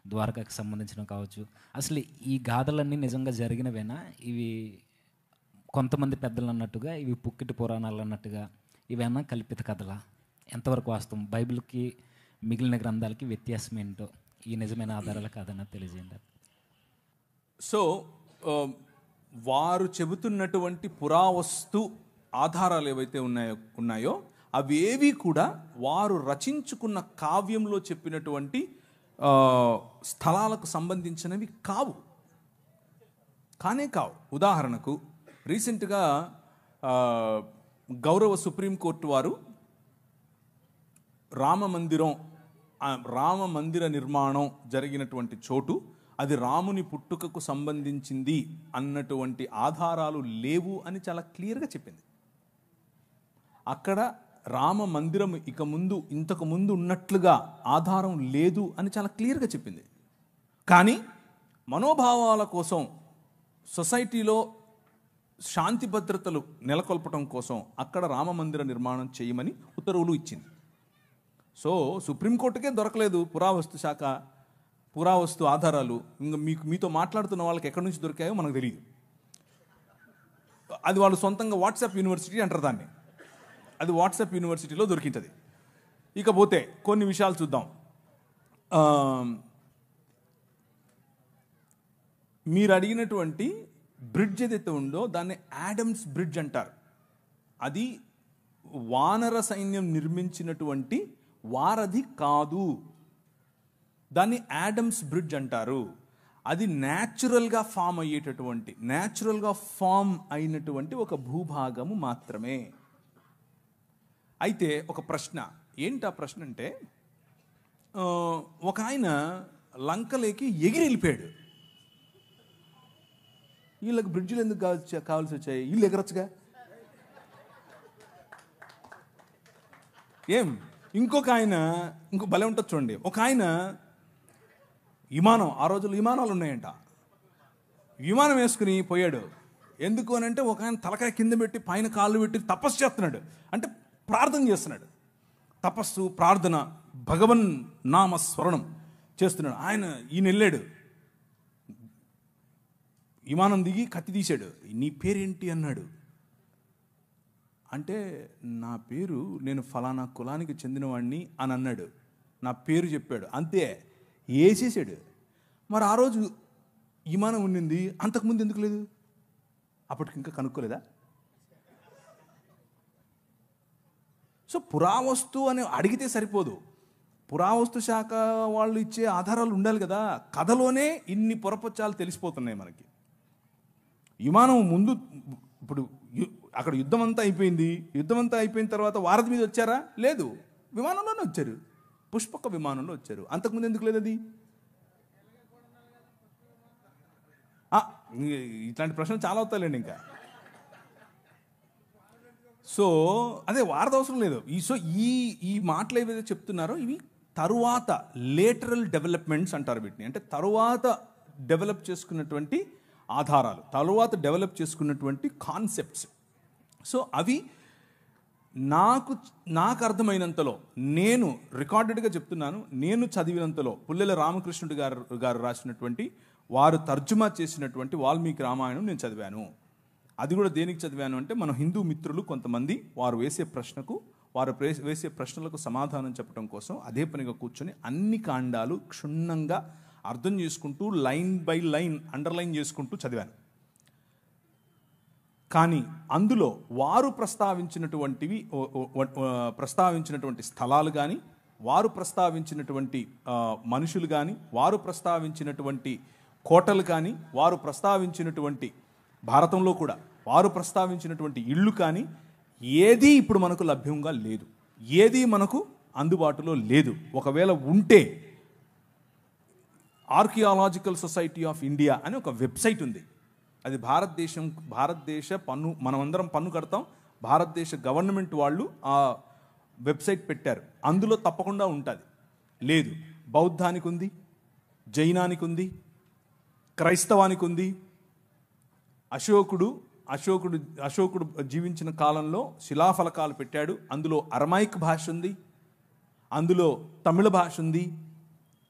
ద్వారకాకు సంబంధించిన కావచ్చు. అసలు ఈ గాథలన్నీ నిజంగా జరిగినవేనా? ఇవి కొంతమంది పెద్దలు అన్నట్టుగా ఇవి పుక్కిటి పురాణాలు అన్నట్టుగా ఇవేనా కల్పిత కథలా? ఎంతవరకు వాస్తవం? బైబిల్కి మిగిలిన గ్రంథాలకి వ్యత్యాసం ఏంటో ఈ నిజమైన ఆధారాలు కాదన్నా తెలియజేయండి. సో వారు చెబుతున్నటువంటి పురావస్తు ఆధారాలు ఏవైతే ఉన్నాయో అవేవి కూడా వారు రచించుకున్న కావ్యంలో చెప్పినటువంటి స్థలాలకు సంబంధించినవి కావు, కానే కావు. ఉదాహరణకు రీసెంట్గా గౌరవ సుప్రీంకోర్టు వారు రామ మందిర నిర్మాణం జరిగినటువంటి చోటు అది రాముని పుట్టుకకు సంబంధించింది అన్నటువంటి ఆధారాలు లేవు అని చాలా క్లియర్గా చెప్పింది. అక్కడ రామ మందిరం ఇక ముందు ఇంతకు ముందు ఉన్నట్లుగా ఆధారం లేదు అని చాలా క్లియర్గా చెప్పింది. కానీ మనోభావాల కోసం సొసైటీలో శాంతి భద్రతలు నెలకొల్పడం కోసం అక్కడ రామ మందిర నిర్మాణం చేయమని ఉత్తర్వులు ఇచ్చింది. సో సుప్రీంకోర్టుకే దొరకలేదు పురావస్తు ఆధారాలు. ఇంకా మీతో మాట్లాడుతున్న వాళ్ళకి ఎక్కడి నుంచి దొరికాయో మనకు తెలియదు. అది వాళ్ళు సొంతంగా వాట్సాప్ యూనివర్సిటీ అంటారు దాన్ని. అది వాట్సాప్ యూనివర్సిటీలో దొరికింది. ఇకపోతే కొన్ని విషయాలు చూద్దాం. మీరు అడిగినటువంటి బ్రిడ్జ్ ఏదైతే ఉందో దాన్ని యాడమ్స్ బ్రిడ్జ్ అంటారు. అది వానర సైన్యం నిర్మించినటువంటి వారధి కాదు. దాన్ని యాడమ్స్ బ్రిడ్జ్ అంటారు. అది న్యాచురల్గా ఫామ్ అయినటువంటి ఒక భూభాగము మాత్రమే. అయితే ఒక ప్రశ్న ఏంటి? ఆ ప్రశ్న అంటే ఒక ఆయన లంకలోకి ఎగిరి వెళ్ళిపోయాడు. వీళ్ళకి బ్రిడ్జిలు ఎందుకు కావాల్సి వచ్చాయి? వీళ్ళు ఎగరొచ్చుగా. ఇంకో భలే ఉంటుంది చూడండి. ఒక ఆయన విమానం, ఆ రోజుల్లో విమానాలు ఉన్నాయంట, విమానం వేసుకుని పోయాడు. ఎందుకు అని అంటే ఒక ఆయన తలకాయ కింద పెట్టి పైన కాళ్ళు పెట్టి తపస్సు చేస్తున్నాడు. అంటే ప్రార్థన చేస్తున్నాడు. తపస్సు, ప్రార్థన, భగవన్ నామ స్మరణం చేస్తున్నాడు. ఈయన వెళ్ళాడు, విమానం దిగి కత్తి తీశాడు. నీ పేరేంటి అన్నాడు. అంటే నా పేరు, నేను ఫలానా కులానికి చెందినవాడిని అని అన్నాడు. నా పేరు చెప్పాడు, అంతే, వేసేసాడు. మరి ఆ రోజు విమానం ఉండింది, అంతకుముందు ఎందుకు లేదు? అప్పటికి ఇంకా కనుక్కోలేదా? సో పురావస్తు అని అడిగితే సరిపోదు. పురావస్తు శాఖ వాళ్ళు ఇచ్చే ఆధారాలు ఉండాలి కదా. కథలోనే ఇన్ని పొరపచ్చాలు తెలిసిపోతున్నాయి మనకి. విమానం ముందు, ఇప్పుడు అక్కడ యుద్ధం అంతా అయిపోయిన తర్వాత వారధి మీద వచ్చారా? లేదు, విమానంలోనే వచ్చారు, పుష్పక విమానంలో వచ్చారు. అంతకుముందు ఎందుకు లేదు అది? ఇట్లాంటి ప్రశ్నలు చాలా అవుతాయండి ఇంకా. సో అదే వారధి అవసరం లేదు. ఈ మాటలు ఏవైతే చెప్తున్నారో ఇవి తరువాత లేటరల్ డెవలప్మెంట్స్ అంటారు వీటిని. అంటే తరువాత డెవలప్ చేసుకున్నటువంటి ఆధారాలు, తరువాత డెవలప్ చేసుకున్నటువంటి కాన్సెప్ట్స్. సో అవి నాకు అర్థమైనంతలో, నేను రికార్డెడ్గా చెప్తున్నాను, నేను చదివినంతలో పుల్లెల రామకృష్ణుడు గారు రాసినటువంటి, వారు తర్జుమా చేసినటువంటి వాల్మీకి రామాయణం నేను చదివాను. అది కూడా దేనికి చదివాను అంటే, మన హిందూ మిత్రులు కొంతమంది వారు వేసే ప్రశ్నలకు సమాధానం చెప్పడం కోసం అదే పనిగా కూర్చొని అన్ని కాండాలు క్షుణ్ణంగా అర్థం చేసుకుంటూ లైన్ బై లైన్ అండర్లైన్ చేసుకుంటూ చదివాను. కానీ అందులో వారు ప్రస్తావించినటువంటి స్థలాలు కానీ, వారు ప్రస్తావించినటువంటి మనుషులు కానీ, వారు ప్రస్తావించినటువంటి కోటలు కానీ, వారు ప్రస్తావించినటువంటి భారతంలో కూడా వారు ప్రస్తావించినటువంటి ఇళ్ళు కానీ ఏదీ ఇప్పుడు మనకు లభ్యంగా లేదు, ఏదీ మనకు అందుబాటులో లేదు. ఒకవేళ ఉంటే ఆర్కియాలజికల్ సొసైటీ ఆఫ్ ఇండియా అని ఒక వెబ్సైట్ ఉంది. అది భారతదేశ పన్ను, మనమందరం పన్ను కడతాం, భారతదేశ గవర్నమెంట్ వాళ్ళు ఆ వెబ్సైట్ పెట్టారు. అందులో తప్పకుండా ఉంటుంది. లేదు, బౌద్ధానికి ఉంది, జైనానికి ఉంది, క్రైస్తవానికి ఉంది. అశోకుడు జీవించిన కాలంలో శిలాఫలకాలు పెట్టాడు. అందులో అరమైక్ భాష ఉంది, అందులో తమిళ భాష ఉంది,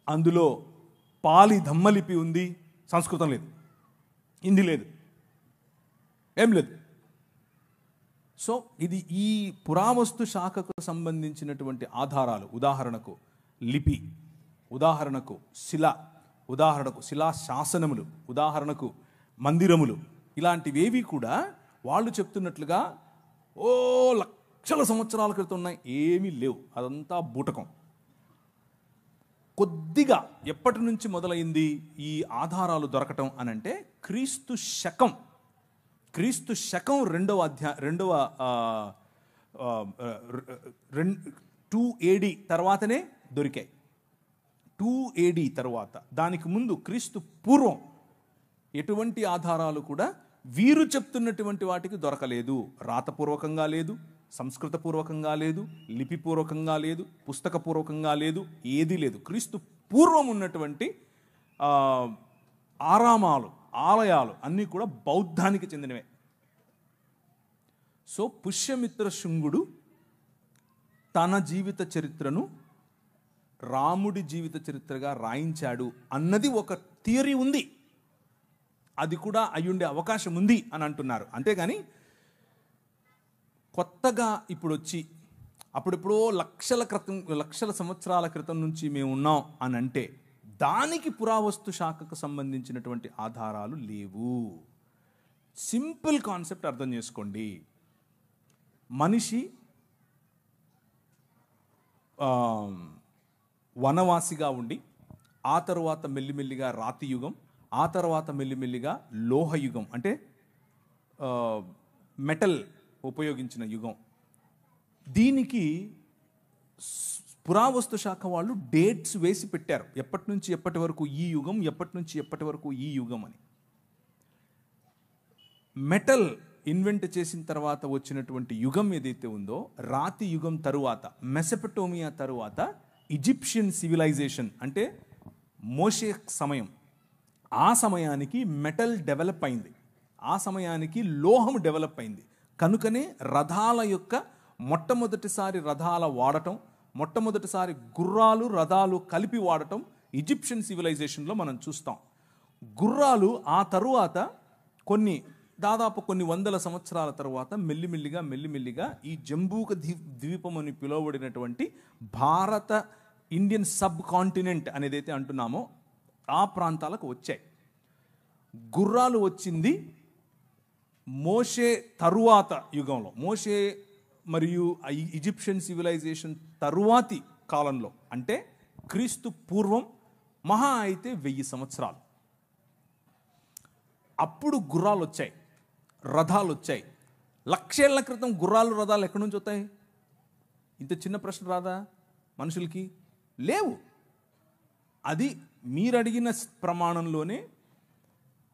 అందులో పాలి ధమ్మలిపి ఉంది. సంస్కృతం లేదు, హిందీ లేదు, ఏం లేదు. సో ఇది ఈ పురావస్తు శాఖకు సంబంధించినటువంటి ఆధారాలు, ఉదాహరణకు లిపి, ఉదాహరణకు ఉదాహరణకు శిలా శాసనములు, ఉదాహరణకు మందిరములు, ఇలాంటివేవి కూడా వాళ్ళు చెప్తున్నట్లుగా లక్షల సంవత్సరాల క్రితం ఉన్నాయి, ఏమీ లేవు. అదంతా బూటకం. కొద్దిగా ఎప్పటి నుంచి మొదలైంది ఈ ఆధారాలు దొరకటం అని అంటే, క్రీస్తు శకం 2 AD తర్వాతనే దొరికాయి. 2 AD తర్వాత, దానికి ముందు క్రీస్తు పూర్వం ఎటువంటి ఆధారాలు కూడా వీరు చెప్తున్నటువంటి వాటికి దొరకలేదు. రాతపూర్వకంగా లేదు, సంస్కృతపూర్వకంగా లేదు, లిపిపూర్వకంగా లేదు, పుస్తకపూర్వకంగా లేదు, ఏదీ లేదు. క్రీస్తు పూర్వం ఉన్నటువంటి ఆరామాలు, ఆలయాలు అన్నీ కూడా బౌద్ధానికి చెందినవే. సో పుష్యమిత్ర శుంగుడు తన జీవిత చరిత్రను రాముడి జీవిత చరిత్రగా రాయించాడు అన్నది ఒక థియరీ ఉంది. అది కూడా అయ్యుండే అవకాశం ఉంది అని అంటున్నారు. అంతేగాని కొత్తగా ఇప్పుడు వచ్చి అప్పుడెప్పుడో లక్షల సంవత్సరాల క్రితం నుంచి మేము ఉన్నాం అని అంటే దానికి పురావస్తు శాఖకు సంబంధించినటువంటి ఆధారాలు లేవు. సింపుల్ కాన్సెప్ట్ అర్థం చేసుకోండి. మనిషి వనవాసిగా ఉండి ఆ తర్వాత మెల్లిమెల్లిగా రాతి యుగం, ఆ తర్వాత మెల్లిమెల్లిగా లోహయుగం అంటే మెటల్ ఉపయోగించిన యుగం. దీనికి పురావస్తు శాఖ వాళ్ళు డేట్స్ వేసి పెట్టారు, ఎప్పటి నుంచి ఎప్పటి వరకు ఈ యుగం, ఎప్పటి నుంచి ఎప్పటి వరకు ఈ యుగం అని. మెటల్ ఇన్వెంట్ చేసిన తర్వాత వచ్చినటువంటి యుగం ఏదైతే ఉందో, రాతి యుగం తరువాత, మెసపటోమియా తరువాత ఈజిప్షియన్ సివిలైజేషన్ అంటే మోషే సమయం, ఆ సమయానికి మెటల్ డెవలప్ అయింది, ఆ సమయానికి లోహం డెవలప్ అయింది. కనుకనే రథాల యొక్క మొట్టమొదటిసారి రథాల వాడటం, మొట్టమొదటిసారి గుర్రాలు రథాలు కలిపి వాడటం ఈజిప్షియన్ సివిలైజేషన్లో మనం చూస్తాం. గుర్రాలు ఆ తరువాత దాదాపు కొన్ని వందల సంవత్సరాల తర్వాత మెల్లిమెల్లిగా ఈ జంబూక ద్వీపం అని పిలువబడినటువంటి భారత ఇండియన్ సబ్ కాంటినెంట్ అనేదైతే అంటున్నామో ఆ ప్రాంతాలకు వచ్చాయి. గుర్రాలు వచ్చింది మోషే తరువాత యుగంలో, మోషే మరియు ఈజిప్షియన్ సివిలైజేషన్ తరువాతి కాలంలో, అంటే క్రీస్తు పూర్వం మహా అయితే 1000 సంవత్సరాలు. అప్పుడు గుర్రాలు వచ్చాయి, రథాలు వచ్చాయి. 1,00,000 ఏళ్ల క్రితం గుర్రాలు రథాలు ఎక్కడి నుంచి వస్తాయి? ఇంత చిన్న ప్రశ్న రాదా మనుషులకి? లేవు. అది మీరు అడిగిన ప్రమాణంలోనే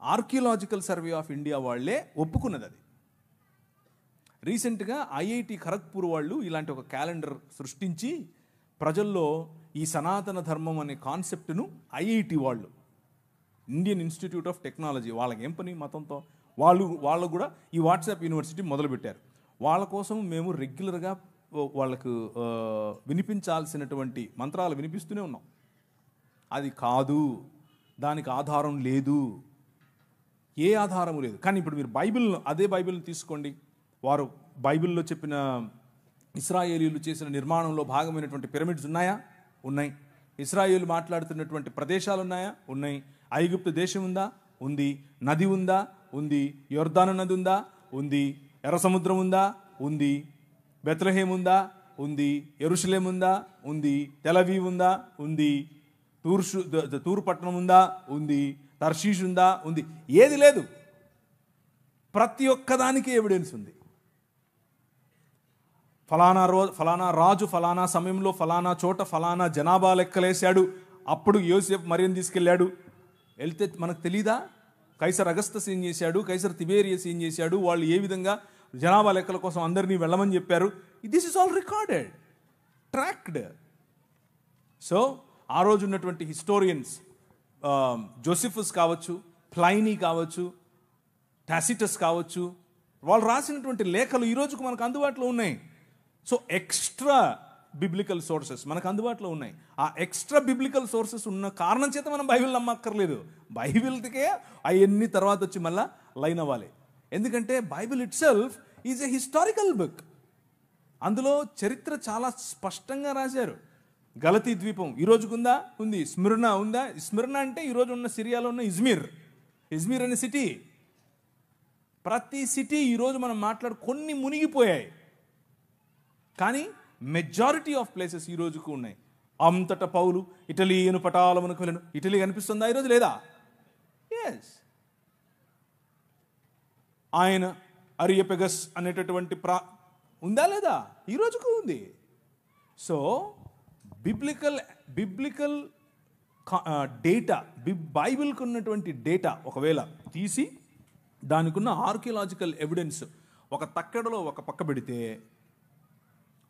ఆర్కియలాజికల్ సర్వే ఆఫ్ ఇండియా వాళ్ళే ఒప్పుకున్నది. అది రీసెంట్గా ఐఐటి ఖరగ్పూర్ వాళ్ళు ఇలాంటి ఒక క్యాలెండర్ సృష్టించి ప్రజల్లో ఈ సనాతన ధర్మం అనే కాన్సెప్ట్ను ఐఐటి వాళ్ళు, ఇండియన్ ఇన్స్టిట్యూట్ ఆఫ్ టెక్నాలజీ, వాళ్ళకి ఏం పని మతంతో, వాళ్ళు కూడా ఈ వాట్సాప్ యూనివర్సిటీ మొదలుపెట్టారు. వాళ్ళ కోసం మేము రెగ్యులర్గా వాళ్ళకు వినిపించాల్సినటువంటి మంత్రాలు వినిపిస్తూనే ఉన్నాం. అది కాదు, దానికి ఆధారం లేదు, ఏ ఆధారము లేదు. కానీ ఇప్పుడు మీరు అదే బైబిల్ని తీసుకోండి. వారు బైబిల్లో చెప్పిన ఇశ్రాయేలీలు చేసిన నిర్మాణంలో భాగమైనటువంటి పిరమిడ్స్ ఉన్నాయా? ఉన్నాయి. ఇశ్రాయేలు మాట్లాడుతున్నటువంటి ప్రదేశాలు ఉన్నాయా? ఉన్నాయి. ఐగుప్తు దేశం ఉందా? ఉంది. నది ఉందా? ఉంది. యొర్దాను నది ఉందా? ఉంది. ఎర్ర సముద్రం ఉందా? ఉంది. బెత్లెహేమ్ ఉందా? ఉంది. యెరూషలేం ఉందా? ఉంది. తెలవీవ్ ఉందా? ఉంది. తూరు పట్టణం ఉందా? ఉంది. తర్షీష్ ఉందా? ఉంది. ఏది లేదు. ప్రతి ఒక్కదానికి ఎవిడెన్స్ ఉంది. ఫలానా రాజు ఫలానా సమయంలో ఫలానా చోట ఫలానా జనాభా లెక్కలేశాడు, అప్పుడు యోసేపు మరియను తీసుకెళ్ళాడు. వెళ్తే మనకు తెలీదా? కైసర్ అగస్తస్ ఏం చేశాడు, కైసర్ తిబేరియస్ ఏం చేశాడు, వాళ్ళు ఏ విధంగా జనాభా లెక్కల కోసం అందరినీ వెళ్ళమని చెప్పారు. This is all recorded, tracked. So ఆ రోజు ఉన్నటువంటి హిస్టోరియన్స్, జోసిఫస్ కావచ్చు, ప్లైనీ కావచ్చు, టాసిటస్ కావచ్చు, వాళ్ళు రాసినటువంటి లేఖలు ఈ రోజుకు మనకు అందుబాటులో ఉన్నాయి. సో ఎక్స్ట్రా బిబ్లికల్ సోర్సెస్ మనకు అందుబాటులో ఉన్నాయి. ఆ ఎక్స్ట్రా బిబ్లికల్ సోర్సెస్ ఉన్న కారణం చేత మనం బైబిల్ నమ్మక్కర్లేదు. బైబిల్కే అవన్నీ తర్వాత వచ్చి మళ్ళీ లైన్ అవ్వాలి. ఎందుకంటే Bible it self is a historical book. అందులో చరిత్ర చాలా స్పష్టంగా రాశారు. గలతీ ద్వీపం ఈ రోజుకుందా? ఉంది. స్మిర్నా ఉందా? స్మిర్నా అంటే ఈరోజు ఉన్న సిరియాలో ఉన్న ఇజ్మీర్ అనే సిటీ. ప్రతి సిటీ ఈరోజు మనం కొన్ని మునిగిపోయాయి, కానీ మెజారిటీ ఆఫ్ ప్లేసెస్ ఈ రోజుకు ఉన్నాయి. అంతటా పౌలు ఇటలీను పటాలమునకు వెళ్ళను. ఇటలీ కనిపిస్తుందా ఈరోజు? లేదా? ఎస్. ఆయన అరియపెగస్ అనేటటువంటి ఉందా? లేదా? ఈ రోజుకు ఉంది. సో బిబ్లికల్ డేటా, బైబిల్కి ఉన్నటువంటి డేటా ఒకవేళ తీసి దానికి ఉన్న ఆర్కియలాజికల్ ఎవిడెన్స్ ఒక తక్కడలో ఒక పక్క పెడితే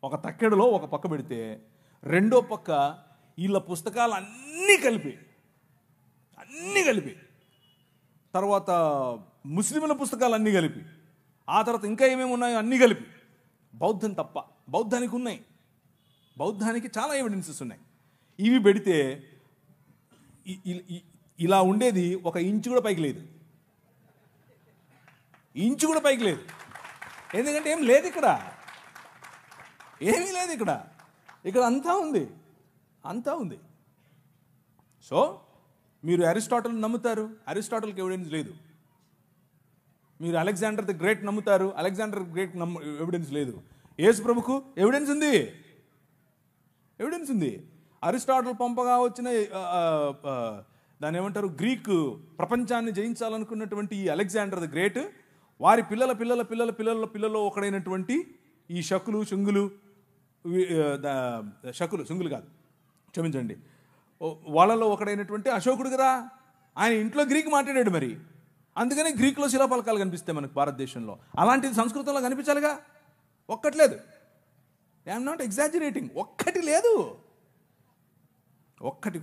ఒక తక్కెడలో ఒక పక్క పెడితే రెండో పక్క వీళ్ళ పుస్తకాలు అన్నీ కలిపి తర్వాత ముస్లింల పుస్తకాలు అన్నీ కలిపి ఆ తర్వాత ఇంకా ఏమేమి ఉన్నాయో అన్నీ కలిపి బౌద్ధం తప్ప బౌద్ధానికి ఉన్నాయి, బౌద్ధానికి చాలా ఎవిడెన్సెస్ ఉన్నాయి. ఇవి పెడితే ఇలా ఉండేది ఒక ఇంచు కూడా పైకి లేదు, ఎందుకంటే ఏం లేదు ఇక్కడ, ఏమీ లేదు ఇక్కడ అంతా ఉంది. సో మీరు అరిస్టాటిల్ నమ్ముతారు, అరిస్టాటిల్కి ఎవిడెన్స్ లేదు. మీరు అలెగ్జాండర్ ది గ్రేట్ నమ్ముతారు, అలెగ్జాండర్ గ్రేట్ ఎవిడెన్స్ లేదు. యేసు ప్రభుకు ఎవిడెన్స్ ఉంది. అరిస్టాటిల్ పంపగా వచ్చిన దాన్ని ఏమంటారు, గ్రీక్ ప్రపంచాన్ని జయించాలనుకున్నటువంటి ఈ అలెగ్జాండర్ ది గ్రేట్ వారి పిల్లలలో ఒకడైనటువంటి ఈ శంగులు కాదు, క్షమించండి, వాళ్ళలో ఒకడైనటువంటి అశోకుడు కదా, ఆయన ఇంట్లో గ్రీక్ మాట్లాడాడు. మరి అందుకనే గ్రీకులో శిలాఫలకాలు కనిపిస్తాయి మనకు భారతదేశంలో. అలాంటిది సంస్కృతంలో కనిపించాలిగా, ఒక్కట్లేదు. ఐఎమ్ నాట్ ఎగ్జాజరేటింగ్, ఒక్కటి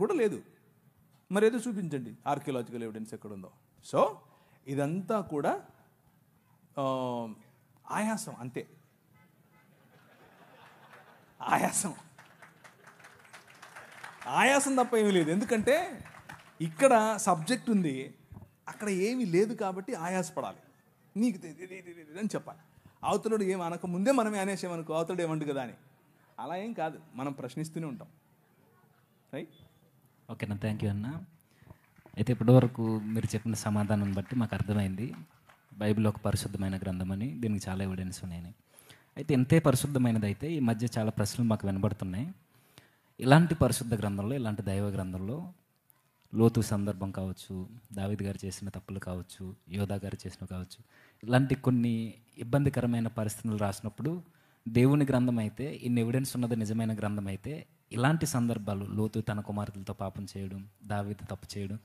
కూడా లేదు. మరి ఏదో చూపించండి ఆర్కియలాజికల్ ఎవిడెన్స్ ఎక్కడుందో. సో ఇదంతా కూడా ఆయాసం, అంతే, ఆయాసం తప్ప ఏమీ లేదు. ఎందుకంటే ఇక్కడ సబ్జెక్ట్ ఉంది, అక్కడ ఏమీ లేదు కాబట్టి ఆయాసపడాలి. నీకు అని చెప్పాలి. అవతలుడు ఏం అనక ముందే మనమే అనేసామనుకో, అవతలుడు ఏమండు కదా అని. అలా ఏం కాదు, మనం ప్రశ్నిస్తూనే ఉంటాం. రైట్? ఓకేనా, థ్యాంక్ యూ అన్న. అయితే ఇప్పటివరకు మీరు చెప్పిన సమాధానం బట్టి మాకు అర్థమైంది బైబిల్ ఒక పరిశుద్ధమైన గ్రంథం అని, దీనికి చాలా ఎవిడెన్స్ ఉన్నాయని. అయితే ఇంతే పరిశుద్ధమైనది అయితే ఈ మధ్య చాలా ప్రశ్నలు మాకు వినబడుతున్నాయి. ఇలాంటి పరిశుద్ధ గ్రంథంలో, ఇలాంటి దైవ గ్రంథంలో లోతు సందర్భం కావచ్చు, దావీదు గారు చేసిన తప్పులు కావచ్చు, యోధా గారు చేసినవి కావచ్చు, ఇలాంటి కొన్ని ఇబ్బందికరమైన పరిస్థితులు రాసినప్పుడు దేవుని గ్రంథం అయితే, ఇన్ని ఎవిడెన్స్ ఉన్నది నిజమైన గ్రంథం అయితే, ఇలాంటి సందర్భాలు లోతు తన కుమార్తెలతో పాపం చేయడం, దావీదు తప్పు చేయడం,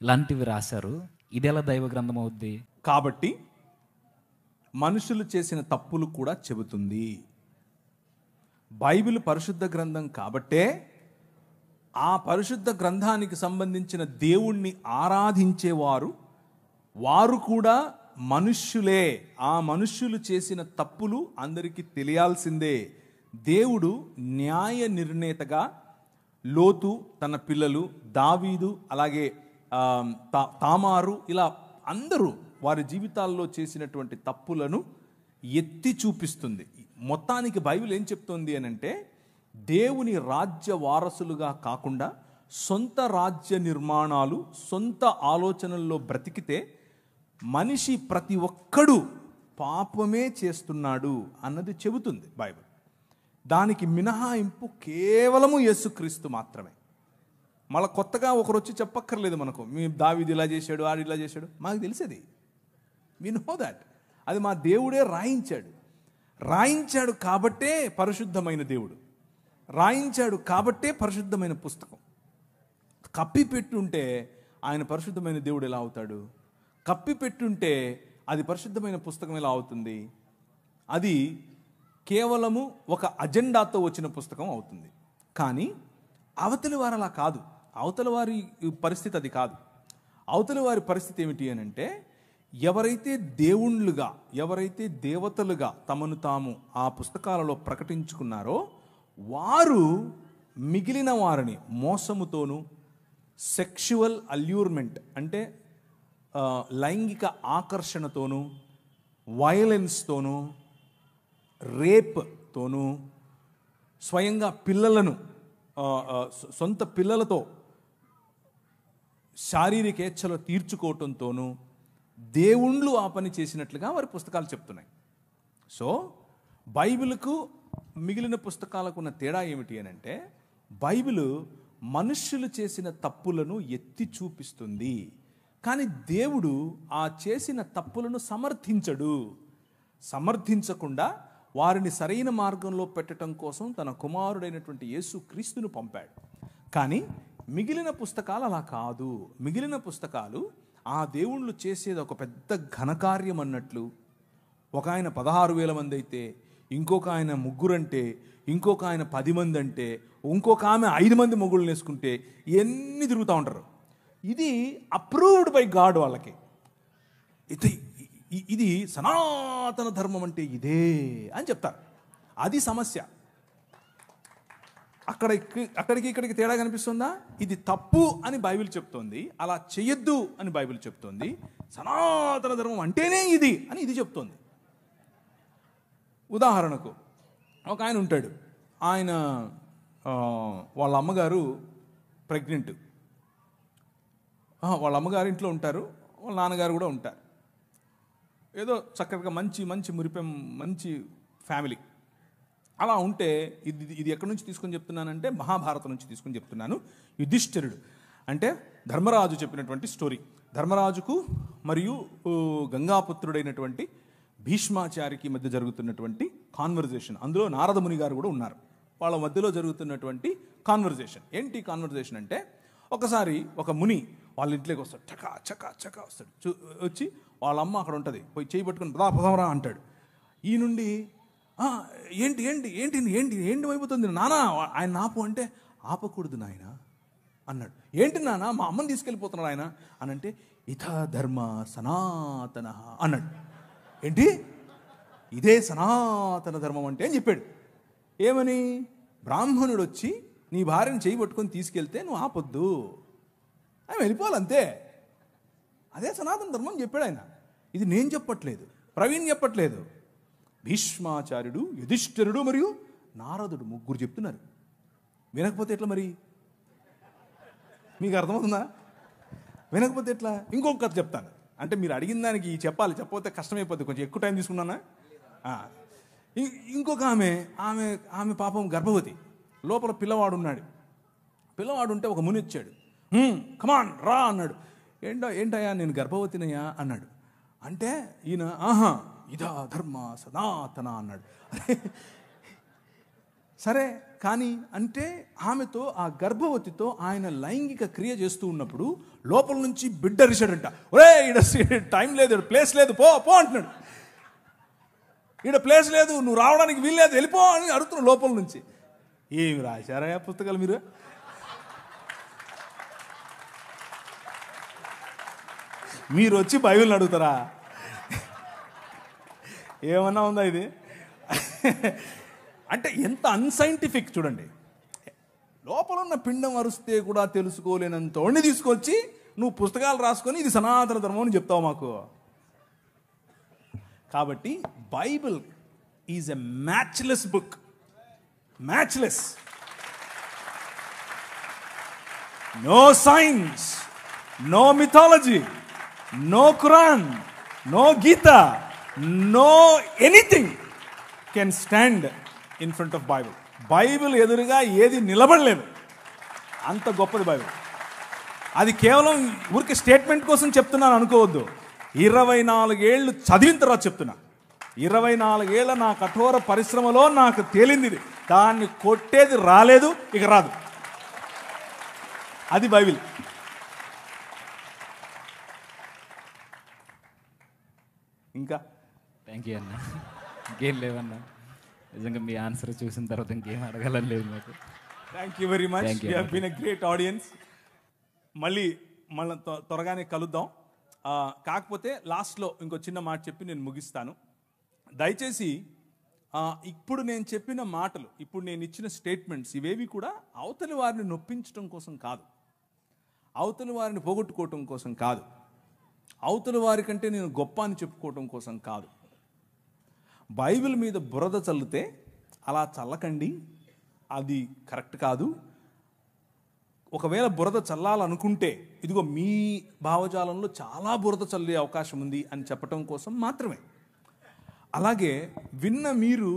ఇలాంటివి రాశారు. ఇది ఎలా దైవ గ్రంథం అవుద్ది? కాబట్టి మనుషులు చేసిన తప్పులు కూడా చెబుతుంది. బైబిల్ పరిశుద్ధ గ్రంథం కాబట్టే ఆ పరిశుద్ధ గ్రంథానికి సంబంధించిన దేవుణ్ణి ఆరాధించేవారు వారు కూడా మనుష్యులే. ఆ మనుష్యులు చేసిన తప్పులు అందరికీ తెలియాల్సిందే. దేవుడు న్యాయ నిర్ణేతగా లోతు, తన పిల్లలు, దావీదు, అలాగే తామారు, ఇలా అందరూ వారి జీవితాల్లో చేసినటువంటి తప్పులను ఎత్తి చూపిస్తుంది. మొత్తానికి బైబిల్ ఏం చెప్తోంది అని అంటే, దేవుని రాజ్య వారసులుగా కాకుండా సొంత రాజ్య నిర్మాణాలు, సొంత ఆలోచనల్లో బ్రతికితే మనిషి ప్రతి ఒక్కడు పాపమే చేస్తున్నాడు అన్నది చెబుతుంది బైబిల్. దానికి మినహాయింపు కేవలము యేసుక్రీస్తు మాత్రమే. మళ్ళీ కొత్తగా ఒకరు వచ్చి చెప్పక్కర్లేదు మనకు, మీ దావీదు ఇలా చేశాడు, ఆడు ఇలా చేశాడు. మాకు తెలిసేది, వి నో దాట్. అది మా దేవుడే రాయించాడు కాబట్టే పరిశుద్ధమైన దేవుడు, రాయించాడు కాబట్టే పరిశుద్ధమైన పుస్తకం. కప్పిపెట్టుంటే ఆయన పరిశుద్ధమైన దేవుడు ఎలా అవుతాడు? కప్పిపెట్టుంటే అది పరిశుద్ధమైన పుస్తకం ఎలా అవుతుంది? అది కేవలము ఒక అజెండాతో వచ్చిన పుస్తకం అవుతుంది. కానీ అవతలి వారు అలా కాదు. అవతలి వారి పరిస్థితి అది కాదు. అవతలి వారి పరిస్థితి ఏమిటి అని అంటే, ఎవరైతే దేవుళ్ళుగా, ఎవరైతే దేవతలుగా తమను తాము ఆ పుస్తకాలలో ప్రకటించుకున్నారో వారు మిగిలిన వారిని మోసముతోనూ, సెక్షువల్ అల్యూర్మెంట్ అంటే లైంగిక ఆకర్షణతోనూ, వయలెన్స్తోనూ, రేప్తోనూ, స్వయంగా పిల్లలను సొంత పిల్లలతో శారీరకేచ్ఛలు తీర్చుకోవటంతోనూ దేవుళ్ళు ఆ పని చేసినట్లుగా వారి పుస్తకాలు చెప్తున్నాయి. సో బైబిల్కు మిగిలిన పుస్తకాలకు ఉన్న తేడా ఏమిటి అని అంటే, బైబిల్ మనుష్యులు చేసిన తప్పులను ఎత్తి చూపిస్తుంది, కానీ దేవుడు ఆ చేసిన తప్పులను సమర్థించకుండా వారిని సరైన మార్గంలో పెట్టడం కోసం తన కుమారుడైనటువంటి యేసు క్రీస్తును పంపాడు. కానీ మిగిలిన పుస్తకాలు అలా కాదు. మిగిలిన పుస్తకాలు ఆ దేవుళ్ళు చేసేది ఒక పెద్ద ఘనకార్యం అన్నట్లు. ఒక ఆయన 16,000 మంది అయితే ఇంకొక ఆయన 3 అంటే, ఇంకొక ఆయన 10 మంది అంటే, ఇంకొక ఆమె 5 మంది మొగుళ్ళని వేసుకుంటే ఇవన్నీ తిరుగుతూ ఉంటారు. ఇది అప్రూవ్డ్ బై గాడ్ వాళ్ళకి. ఇది సనాతన ధర్మం అంటే ఇదే అని చెప్తారు. అది సమస్య. అక్కడికి ఇక్కడికి తేడా కనిపిస్తుందా? ఇది తప్పు అని బైబిల్ చెప్తోంది, అలా చెయ్యొద్దు అని బైబిల్ చెప్తోంది. సనాతన ధర్మం అంటేనే ఇది అని ఇది చెప్తోంది. ఉదాహరణకు ఒక ఆయన ఉంటాడు, ఆయన వాళ్ళ అమ్మగారు ప్రెగ్నెంట్. వాళ్ళ అమ్మగారు ఇంట్లో ఉంటారు, వాళ్ళ నాన్నగారు కూడా ఉంటారు. ఏదో చక్కగా మంచి మురిపెం మంచి ఫ్యామిలీ. అలా ఉంటే ఇది ఎక్కడి నుంచి తీసుకొని చెప్తున్నానంటే మహాభారతం నుంచి తీసుకొని చెప్తున్నాను. యుధిష్ఠిరుడు అంటే ధర్మరాజు చెప్పినటువంటి స్టోరీ. ధర్మరాజుకు మరియు గంగాపుత్రుడైనటువంటి భీష్మాచారికి మధ్య జరుగుతున్నటువంటి కాన్వర్జేషన్. అందులో నారద ముని గారు కూడా ఉన్నారు. వాళ్ళ మధ్యలో జరుగుతున్నటువంటి కాన్వర్జేషన్. ఏంటి కాన్వర్జేషన్ అంటే, ఒకసారి ఒక ముని వాళ్ళ ఇంట్లోకి వస్తాడు, చకా వస్తాడు. వచ్చి వాళ్ళ అమ్మ అక్కడ ఉంటుంది, పోయి చేయి పట్టుకుని పదాపదవరా అంటాడు. ఈ నుండి ఏంటి అయిపోతుంది నానా, ఆయన నాపు అంటే, ఆపకూడదు నాయన అన్నాడు. ఏంటి నాన్న, మా అమ్మని తీసుకెళ్ళిపోతున్నాడు ఆయన అని అంటే, ఇథ ధర్మ సనాతన అన్నాడు. ఏంటి ఇదే సనాతన ధర్మం అంటే అని చెప్పాడు. ఏమని? బ్రాహ్మణుడు వచ్చి నీ భార్యను చేయి పట్టుకొని తీసుకెళ్తే నువ్వు ఆపొద్దు, ఆయన వెళ్ళిపోవాలంతే, అదే సనాతన ధర్మం అని చెప్పాడు ఆయన. ఇది నేను చెప్పట్లేదు, ప్రవీణ్ చెప్పట్లేదు, భీష్మాచార్యుడు, యుధిష్ఠిరుడు మరియు నారదుడు 3 చెప్తున్నారు. వినకపోతే ఎట్లా మరి? మీకు అర్థమవుతుందా? వినకపోతే ఎట్లా? ఇంకొక కథ చెప్తాను. అంటే మీరు అడిగిన దానికి చెప్పాలి, చెప్పకపోతే కష్టమైపోతుంది. కొంచెం ఎక్కువ టైం తీసుకున్నానా? ఇంకొక ఆమె పాపం గర్భవతి, లోపల పిల్లవాడు ఉన్నాడు. పిల్లవాడు ఉంటే ఒక ముని వచ్చాడు. కమాన్ రా అన్నాడు. ఏంటయ్యా నేను గర్భవతినయ్యా అన్నాడు. అంటే ఈయన ఇదా ధర్మ సనాతన అన్నాడు. సరే కానీ అంటే ఆమెతో, ఆ గర్భవతితో ఆయన లైంగిక క్రియ చేస్తూ ఉన్నప్పుడు లోపల నుంచి బిడ్డ అరిశాడంట. ఒరే ఈడ టైం లేదు, ప్లేస్ లేదు, పో అంటున్నాడు. ఈడ ప్లేస్ లేదు, నువ్వు రావడానికి వీల్లేదు, వెళ్ళిపో అని అడుగుతున్నాడు లోపల నుంచి. ఏమి రాశారా పుస్తకాలు మీరు? మీరు వచ్చి బైబిల్ని అడుగుతారా? ఏమన్నా ఉందా ఇది? అంటే ఎంత అన్సైంటిఫిక్ చూడండి. లోపల ఉన్న పిండం అరుస్తే కూడా తెలుసుకోలేనంత వాడిని తీసుకొచ్చి నువ్వు పుస్తకాలు రాసుకొని ఇది సనాతన ధర్మం అని చెప్తావు మాకు. కాబట్టి Bible is a matchless book. Matchless. No science, no mythology, no Quran, no Gita, no anything can stand in front of Bible. Bible ఎదురుగా ఏది నిలబడలేదు, అంత గొప్పది బైబిల్. అది కేవలం ఊరికి స్టేట్మెంట్ కోసం చెప్తున్నాను అనుకోవద్దు. 24 ఏళ్ళు చదివిన తర్వాత చెప్తున్నా. 24 ఏళ్ళ నా కఠోర పరిశ్రమలో నాకు తేలింది ఇది. దాన్ని కొట్టేది రాలేదు, ఇక రాదు. అది బైబిల్. ఇంకా థ్యాంక్ యూ అన్న. ఇంకేం లేవన్నా, నిజంగా మీ ఆన్సర్ చూసిన తర్వాత ఇంకేం అడగాలని లేదు నాకు. Thank you very much. You have been a great audience. మళ్ళీ త్వరగానే కలుద్దాం. కాకపోతే లాస్ట్లో ఇంకో చిన్న మాట చెప్పి నేను ముగిస్తాను. దయచేసి ఇప్పుడు నేను చెప్పిన మాటలు, ఇప్పుడు నేను ఇచ్చిన స్టేట్మెంట్స్ ఇవేవి కూడా అవతలి వారిని నొప్పించడం కోసం కాదు, అవతలి వారిని పోగొట్టుకోవటం కోసం కాదు, అవతలి వారి కంటే నేను గొప్ప అని చెప్పుకోవటం కోసం కాదు. బైబిల్ మీద బురద చల్లితే అలా చల్లకండి, అది కరెక్ట్ కాదు. ఒకవేళ బురద చల్లాలనుకుంటే ఇదిగో మీ భావజాలంలో చాలా బురద చల్లే అవకాశం ఉంది అని చెప్పటం కోసం మాత్రమే. అలాగే విన్న మీరు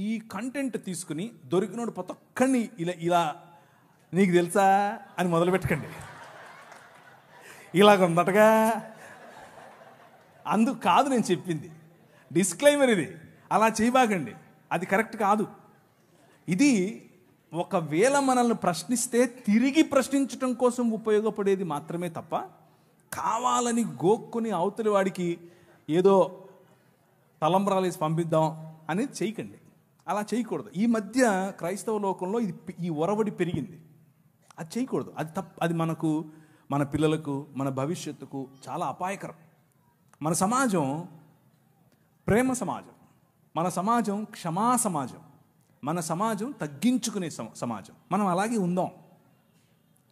ఈ కంటెంట్ తీసుకుని దొరికినోడు ప్రతి ఒక్కడిని ఇలా నీకు తెలుసా అని మొదలుపెట్టకండి. ఇలాగ ఉందటగా, అందుకు కాదు నేను చెప్పింది. డిస్క్లైమర్ ఇది, అలా చేయబాకండి, అది కరెక్ట్ కాదు. ఇది ఒకవేళ మనల్ని ప్రశ్నిస్తే తిరిగి ప్రశ్నించటం కోసం ఉపయోగపడేది మాత్రమే తప్ప కావాలని గోక్కుని అవతలి వాడికి ఏదో తలంబ్రాలేసి పంపిద్దాం, అనేది చేయకండి. అలా చేయకూడదు. ఈ మధ్య క్రైస్తవ లోకంలో ఈ ఒరవడి పెరిగింది. అది చేయకూడదు. అది అది మనకు, మన పిల్లలకు, మన భవిష్యత్తుకు చాలా అపాయకరం. మన సమాజం ప్రేమ సమాజం, మన సమాజం క్షమా సమాజం, మన సమాజం తగ్గించుకునే సమాజం. మనం అలాగే ఉందాం,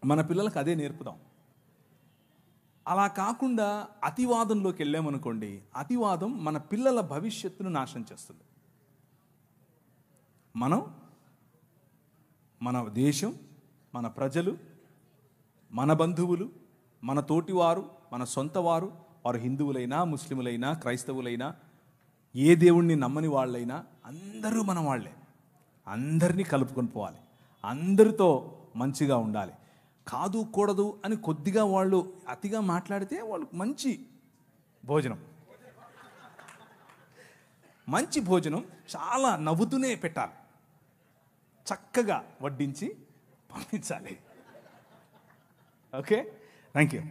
మన పిల్లలకు అదే నేర్పుదాం. అలా కాకుండా అతివాదంలోకి వెళ్ళామనుకోండి, అతివాదం మన పిల్లల భవిష్యత్తును నాశనం చేస్తుంది. మన దేశం, మన ప్రజలు, మన బంధువులు, మన తోటివారు, మన సొంత వారు, వారు హిందువులైనా, ముస్లిములైనా, క్రైస్తవులైనా, ఏ దేవుణ్ణి నమ్మని వాళ్ళైనా అందరూ మన వాళ్ళే. అందరినీ కలుపుకొని పోవాలి, అందరితో మంచిగా ఉండాలి. కాదు కూడదు అని కొద్దిగా వాళ్ళు అతిగా మాట్లాడితే వాళ్ళు మంచి భోజనం చాలా నవ్వుతూనే పెట్టాలి, చక్కగా వడ్డించి పంపించాలి. Okay, thank you.